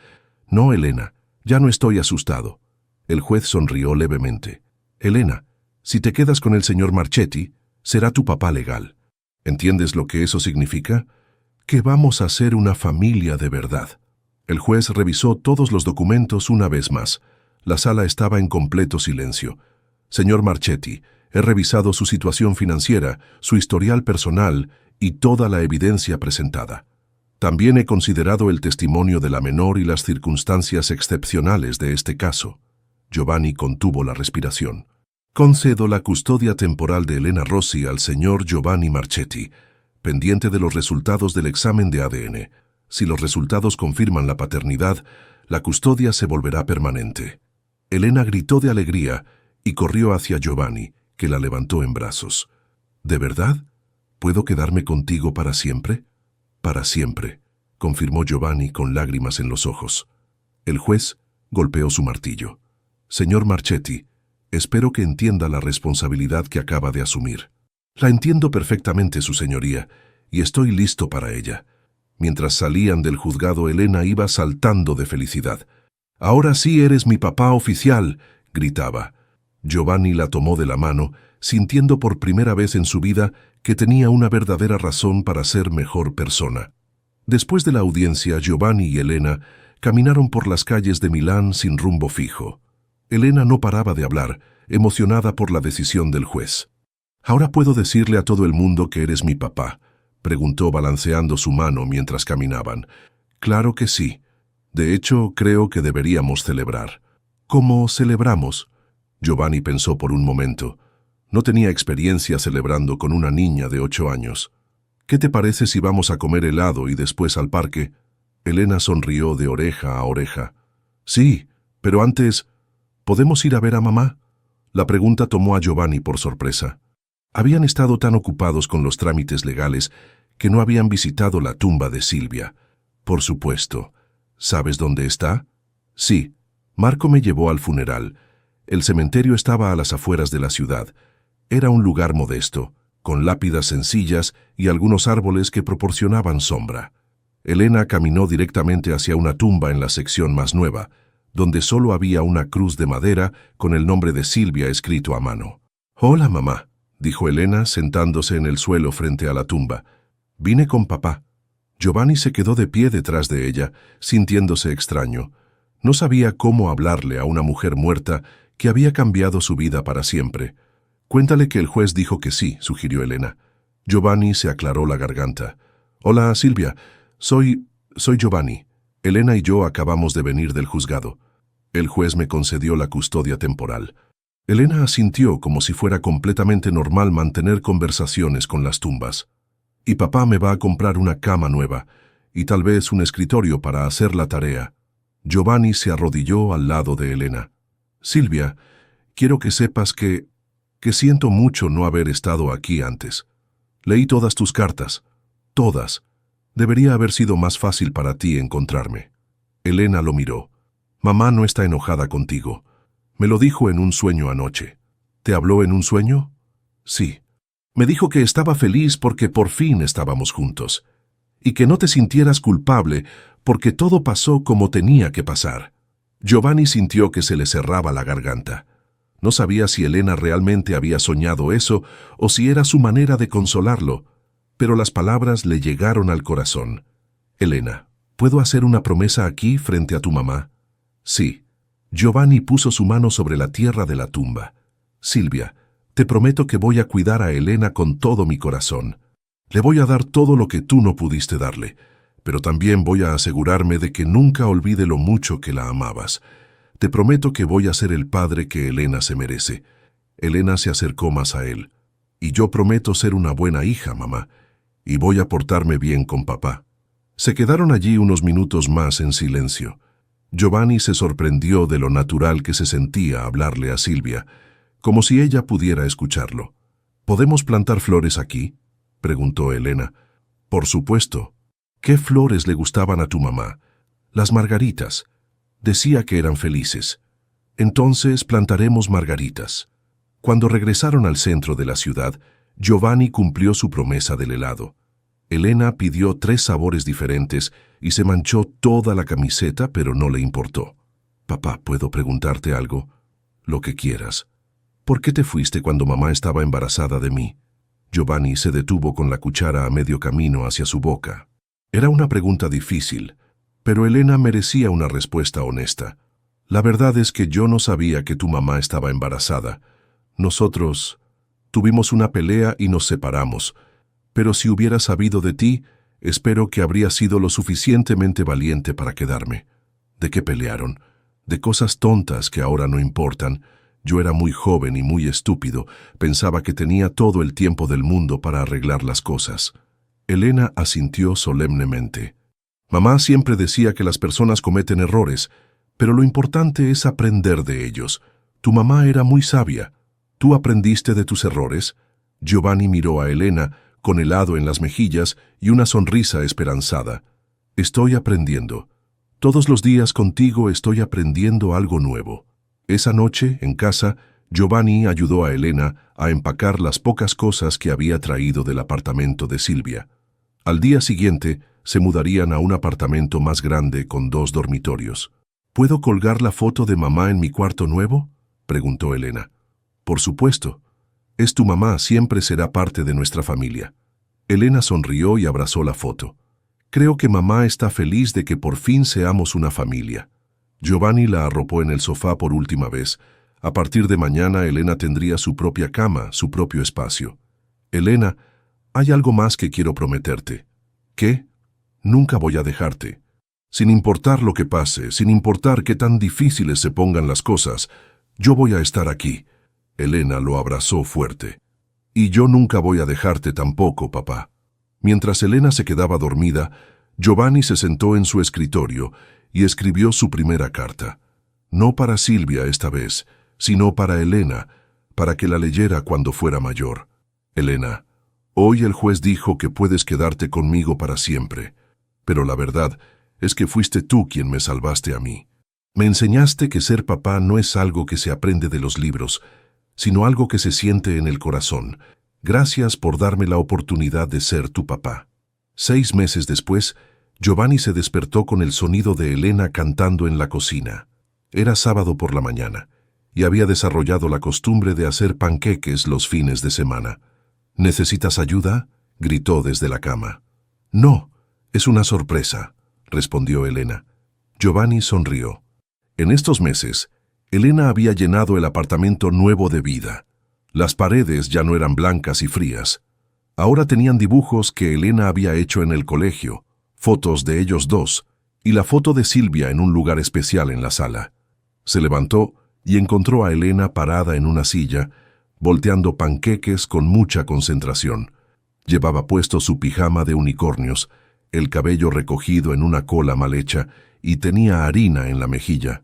No, Elena, ya no estoy asustado. El juez sonrió levemente. Elena, si te quedas con el señor Marchetti, será tu papá legal. ¿Entiendes lo que eso significa? Que vamos a ser una familia de verdad. El juez revisó todos los documentos una vez más. La sala estaba en completo silencio. Señor Marchetti, he revisado su situación financiera, su historial personal y toda la evidencia presentada. También he considerado el testimonio de la menor y las circunstancias excepcionales de este caso. Giovanni contuvo la respiración. Concedo la custodia temporal de Elena Rossi al señor Giovanni Marchetti, pendiente de los resultados del examen de ADN. Si los resultados confirman la paternidad, la custodia se volverá permanente. Elena gritó de alegría y corrió hacia Giovanni, que la levantó en brazos. ¿De verdad? ¿Puedo quedarme contigo para siempre? Para siempre, confirmó Giovanni con lágrimas en los ojos. El juez golpeó su martillo. Señor Marchetti, espero que entienda la responsabilidad que acaba de asumir. La entiendo perfectamente, su señoría, y estoy listo para ella. Mientras salían del juzgado, Elena iba saltando de felicidad. «Ahora sí eres mi papá oficial», gritaba. Giovanni la tomó de la mano, sintiendo por primera vez en su vida que tenía una verdadera razón para ser mejor persona. Después de la audiencia, Giovanni y Elena caminaron por las calles de Milán sin rumbo fijo. Elena no paraba de hablar, emocionada por la decisión del juez. «¿Ahora puedo decirle a todo el mundo que eres mi papá?», preguntó balanceando su mano mientras caminaban. «Claro que sí. De hecho, creo que deberíamos celebrar». «¿Cómo celebramos?». Giovanni pensó por un momento. No tenía experiencia celebrando con una niña de 8 años. «¿Qué te parece si vamos a comer helado y después al parque?». Elena sonrió de oreja a oreja. «Sí, pero antes, ¿podemos ir a ver a mamá?». La pregunta tomó a Giovanni por sorpresa. Habían estado tan ocupados con los trámites legales que no habían visitado la tumba de Silvia. «Por supuesto. ¿Sabes dónde está?». «Sí. Marco me llevó al funeral. El cementerio estaba a las afueras de la ciudad. Era un lugar modesto, con lápidas sencillas y algunos árboles que proporcionaban sombra». Elena caminó directamente hacia una tumba en la sección más nueva, donde solo había una cruz de madera con el nombre de Silvia escrito a mano. «Hola, mamá», dijo Elena sentándose en el suelo frente a la tumba. «Vine con papá». Giovanni se quedó de pie detrás de ella, sintiéndose extraño. No sabía cómo hablarle a una mujer muerta que había cambiado su vida para siempre. «Cuéntale que el juez dijo que sí», sugirió Elena. Giovanni se aclaró la garganta. «Hola, Silvia. Soy Giovanni. Elena y yo acabamos de venir del juzgado. El juez me concedió la custodia temporal». Elena asintió como si fuera completamente normal mantener conversaciones con las tumbas. «Y papá me va a comprar una cama nueva y tal vez un escritorio para hacer la tarea». Giovanni se arrodilló al lado de Elena. «Silvia, quiero que sepas que siento mucho no haber estado aquí antes. Leí todas tus cartas. Todas. Debería haber sido más fácil para ti encontrarme». Elena lo miró. «Mamá no está enojada contigo. Me lo dijo en un sueño anoche». «¿Te habló en un sueño?». «Sí. Me dijo que estaba feliz porque por fin estábamos juntos. Y que no te sintieras culpable porque todo pasó como tenía que pasar». Giovanni sintió que se le cerraba la garganta. No sabía si Elena realmente había soñado eso o si era su manera de consolarlo, pero las palabras le llegaron al corazón. Elena, ¿puedo hacer una promesa aquí frente a tu mamá? Sí. Giovanni puso su mano sobre la tierra de la tumba. Silvia, te prometo que voy a cuidar a Elena con todo mi corazón. Le voy a dar todo lo que tú no pudiste darle, pero también voy a asegurarme de que nunca olvide lo mucho que la amabas. Te prometo que voy a ser el padre que Elena se merece. Elena se acercó más a él. Y yo prometo ser una buena hija, mamá, y voy a portarme bien con papá. Se quedaron allí unos minutos más en silencio. Giovanni se sorprendió de lo natural que se sentía hablarle a Silvia, como si ella pudiera escucharlo. ¿Podemos plantar flores aquí?, preguntó Elena. Por supuesto. ¿Qué flores le gustaban a tu mamá? Las margaritas. Decía que eran felices. Entonces plantaremos margaritas. Cuando regresaron al centro de la ciudad, Giovanni cumplió su promesa del helado. Elena pidió 3 sabores diferentes y se manchó toda la camiseta, pero no le importó. Papá, ¿puedo preguntarte algo? Lo que quieras. ¿Por qué te fuiste cuando mamá estaba embarazada de mí? Giovanni se detuvo con la cuchara a medio camino hacia su boca. Era una pregunta difícil, pero Elena merecía una respuesta honesta. La verdad es que yo no sabía que tu mamá estaba embarazada. Nosotros tuvimos una pelea y nos separamos, pero si hubiera sabido de ti, espero que habría sido lo suficientemente valiente para quedarme. ¿De qué pelearon? De cosas tontas que ahora no importan. Yo era muy joven y muy estúpido, pensaba que tenía todo el tiempo del mundo para arreglar las cosas. Elena asintió solemnemente. Mamá siempre decía que las personas cometen errores, pero lo importante es aprender de ellos. Tu mamá era muy sabia. ¿Tú aprendiste de tus errores? Giovanni miró a Elena, con helado en las mejillas y una sonrisa esperanzada. Estoy aprendiendo. Todos los días contigo estoy aprendiendo algo nuevo. Esa noche, en casa, Giovanni ayudó a Elena a empacar las pocas cosas que había traído del apartamento de Silvia. Al día siguiente, se mudarían a un apartamento más grande con 2 dormitorios. ¿Puedo colgar la foto de mamá en mi cuarto nuevo?, preguntó Elena. Por supuesto. Es tu mamá, siempre será parte de nuestra familia. Elena sonrió y abrazó la foto. Creo que mamá está feliz de que por fin seamos una familia. Giovanni la arropó en el sofá por última vez. A partir de mañana, Elena tendría su propia cama, su propio espacio. Elena, hay algo más que quiero prometerte. ¿Qué? Nunca voy a dejarte. Sin importar lo que pase, sin importar qué tan difíciles se pongan las cosas, yo voy a estar aquí. Elena lo abrazó fuerte. Y yo nunca voy a dejarte tampoco, papá. Mientras Elena se quedaba dormida, Giovanni se sentó en su escritorio y escribió su primera carta. No para Silvia esta vez, sino para Elena, para que la leyera cuando fuera mayor. Elena, hoy el juez dijo que puedes quedarte conmigo para siempre, pero la verdad es que fuiste tú quien me salvaste a mí. Me enseñaste que ser papá no es algo que se aprende de los libros, sino algo que se siente en el corazón. Gracias por darme la oportunidad de ser tu papá. 6 meses después, Giovanni se despertó con el sonido de Elena cantando en la cocina. Era sábado por la mañana, y había desarrollado la costumbre de hacer panqueques los fines de semana. ¿Necesitas ayuda?, gritó desde la cama. No, es una sorpresa, respondió Elena. Giovanni sonrió. En estos meses, Elena había llenado el apartamento nuevo de vida. Las paredes ya no eran blancas y frías. Ahora tenían dibujos que Elena había hecho en el colegio, fotos de ellos dos, y la foto de Silvia en un lugar especial en la sala. Se levantó y encontró a Elena parada en una silla, volteando panqueques con mucha concentración. Llevaba puesto su pijama de unicornios, el cabello recogido en una cola mal hecha, y tenía harina en la mejilla.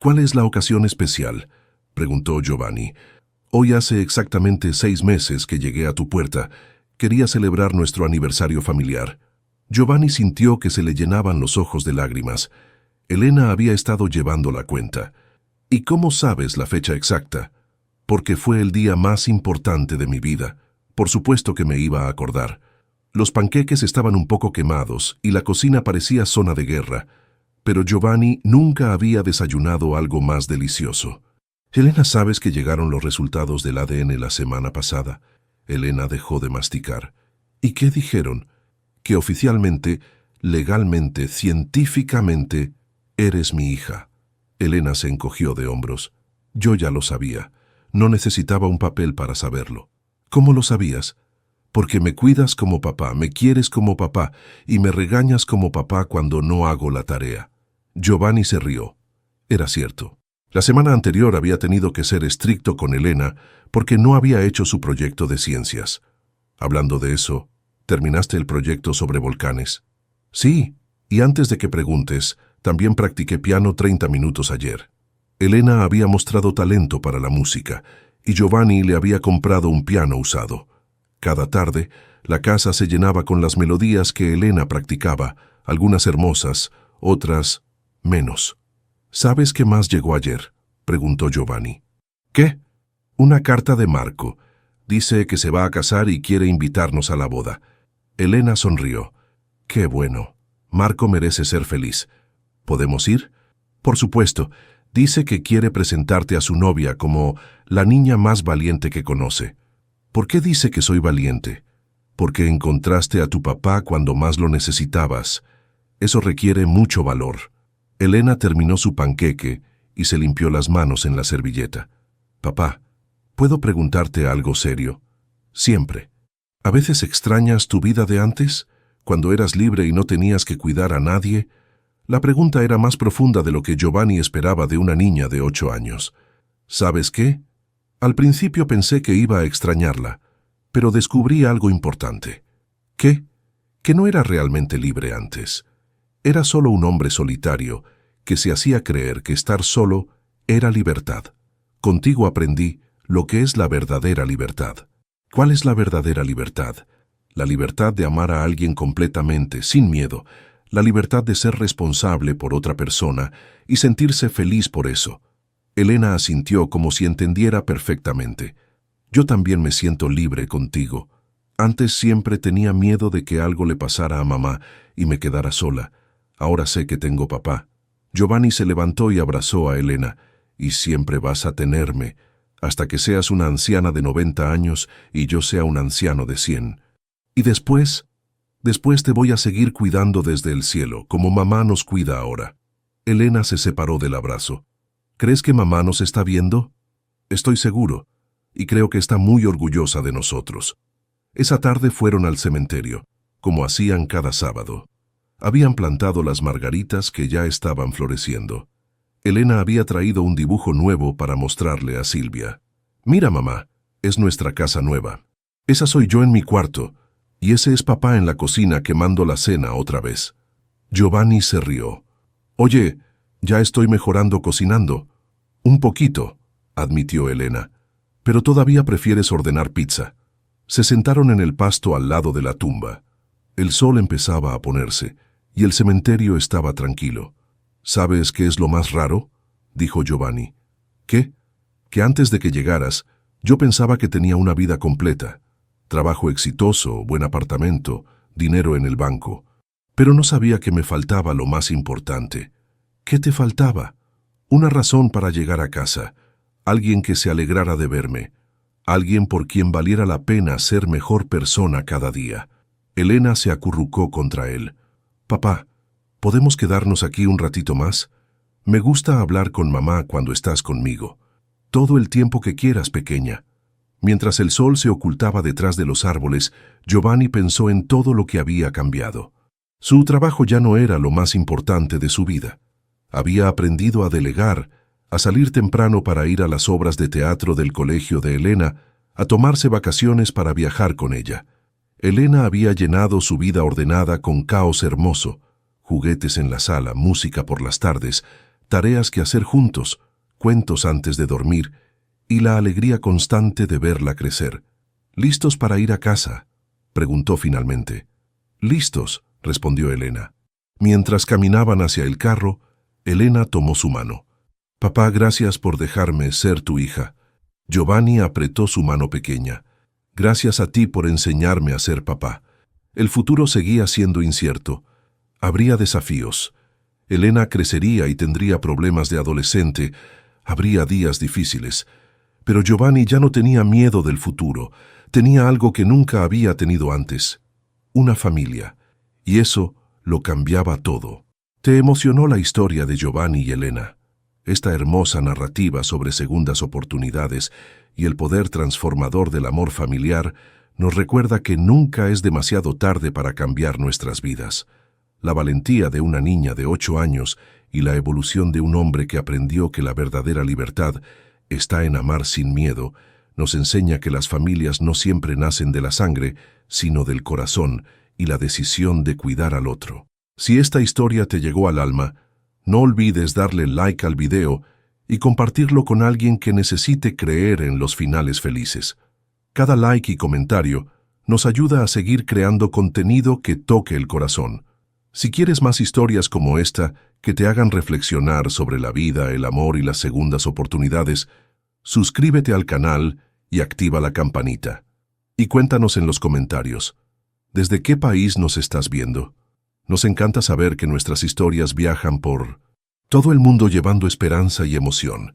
¿Cuál es la ocasión especial?, preguntó Giovanni. Hoy hace exactamente 6 meses que llegué a tu puerta. Quería celebrar nuestro aniversario familiar. Giovanni sintió que se le llenaban los ojos de lágrimas. Elena había estado llevando la cuenta. ¿Y cómo sabes la fecha exacta? Porque fue el día más importante de mi vida. Por supuesto que me iba a acordar. Los panqueques estaban un poco quemados y la cocina parecía zona de guerra. pero Giovanni nunca había desayunado algo más delicioso. Elena, ¿sabes que llegaron los resultados del ADN la semana pasada? Elena dejó de masticar. ¿Y qué dijeron? Que oficialmente, legalmente, científicamente, eres mi hija. Elena se encogió de hombros. Yo ya lo sabía. No necesitaba un papel para saberlo. ¿Cómo lo sabías? Porque me cuidas como papá, me quieres como papá y me regañas como papá cuando no hago la tarea. Giovanni se rió. Era cierto. La semana anterior había tenido que ser estricto con Elena porque no había hecho su proyecto de ciencias. Hablando de eso, ¿terminaste el proyecto sobre volcanes? Sí, y antes de que preguntes, también practiqué piano 30 minutos ayer. Elena había mostrado talento para la música y Giovanni le había comprado un piano usado. Cada tarde, la casa se llenaba con las melodías que Elena practicaba, algunas hermosas, otras menos. ¿Sabes qué más llegó ayer?, preguntó Giovanni. ¿Qué? Una carta de Marco. Dice que se va a casar y quiere invitarnos a la boda. Elena sonrió. ¡Qué bueno! Marco merece ser feliz. ¿Podemos ir? Por supuesto. Dice que quiere presentarte a su novia como la niña más valiente que conoce. ¿Por qué dice que soy valiente? Porque encontraste a tu papá cuando más lo necesitabas. Eso requiere mucho valor. Elena terminó su panqueque y se limpió las manos en la servilleta. Papá, ¿puedo preguntarte algo serio? Siempre. ¿A veces extrañas tu vida de antes, cuando eras libre y no tenías que cuidar a nadie? La pregunta era más profunda de lo que Giovanni esperaba de una niña de 8 años. ¿Sabes qué? Al principio pensé que iba a extrañarla, pero descubrí algo importante. ¿Qué? Que no era realmente libre antes. Era solo un hombre solitario que se hacía creer que estar solo era libertad. Contigo aprendí lo que es la verdadera libertad. ¿Cuál es la verdadera libertad? La libertad de amar a alguien completamente, sin miedo, la libertad de ser responsable por otra persona y sentirse feliz por eso. Elena asintió como si entendiera perfectamente. Yo también me siento libre contigo. Antes siempre tenía miedo de que algo le pasara a mamá y me quedara sola. Ahora sé que tengo papá. Giovanni se levantó y abrazó a Elena. Y siempre vas a tenerme, hasta que seas una anciana de 90 años y yo sea un anciano de 100. Y después te voy a seguir cuidando desde el cielo, como mamá nos cuida ahora. Elena se separó del abrazo. ¿Crees que mamá nos está viendo? Estoy seguro, y creo que está muy orgullosa de nosotros. Esa tarde fueron al cementerio, como hacían cada sábado. Habían plantado las margaritas que ya estaban floreciendo. Elena había traído un dibujo nuevo para mostrarle a Silvia. Mira, mamá, es nuestra casa nueva. Esa soy yo en mi cuarto, y ese es papá en la cocina quemando la cena otra vez. Giovanni se rió. Oye, ya estoy mejorando cocinando. Un poquito, admitió Elena, pero todavía prefieres ordenar pizza. Se sentaron en el pasto al lado de la tumba. El sol empezaba a ponerse, y el cementerio estaba tranquilo. ¿Sabes qué es lo más raro?, dijo Giovanni. ¿Qué? Que antes de que llegaras, yo pensaba que tenía una vida completa. Trabajo exitoso, buen apartamento, dinero en el banco. Pero no sabía que me faltaba lo más importante. ¿Qué te faltaba? Una razón para llegar a casa. Alguien que se alegrara de verme. Alguien por quien valiera la pena ser mejor persona cada día. Elena se acurrucó contra él. Papá, ¿podemos quedarnos aquí un ratito más? Me gusta hablar con mamá cuando estás conmigo. Todo el tiempo que quieras, pequeña. Mientras el sol se ocultaba detrás de los árboles, Giovanni pensó en todo lo que había cambiado. Su trabajo ya no era lo más importante de su vida. Había aprendido a delegar, a salir temprano para ir a las obras de teatro del colegio de Elena, a tomarse vacaciones para viajar con ella. Elena había llenado su vida ordenada con caos hermoso, juguetes en la sala, música por las tardes, tareas que hacer juntos, cuentos antes de dormir, y la alegría constante de verla crecer. ¿Listos para ir a casa?, preguntó finalmente. «Listos», respondió Elena. Mientras caminaban hacia el carro, Elena tomó su mano. «Papá, gracias por dejarme ser tu hija». Giovanni apretó su mano pequeña. «Gracias a ti por enseñarme a ser papá». El futuro seguía siendo incierto. Habría desafíos. Elena crecería y tendría problemas de adolescente, habría días difíciles. Pero Giovanni ya no tenía miedo del futuro, tenía algo que nunca había tenido antes, una familia, y eso lo cambiaba todo. Te emocionó la historia de Giovanni y Elena, esta hermosa narrativa sobre segundas oportunidades y el poder transformador del amor familiar nos recuerda que nunca es demasiado tarde para cambiar nuestras vidas. La valentía de una niña de 8 años y la evolución de un hombre que aprendió que la verdadera libertad está en amar sin miedo, nos enseña que las familias no siempre nacen de la sangre, sino del corazón y la decisión de cuidar al otro. Si esta historia te llegó al alma, no olvides darle like al video y compartirlo con alguien que necesite creer en los finales felices. Cada like y comentario nos ayuda a seguir creando contenido que toque el corazón. Si quieres más historias como esta que te hagan reflexionar sobre la vida, el amor y las segundas oportunidades, suscríbete al canal y activa la campanita. Y cuéntanos en los comentarios, ¿desde qué país nos estás viendo? Nos encanta saber que nuestras historias viajan por todo el mundo llevando esperanza y emoción.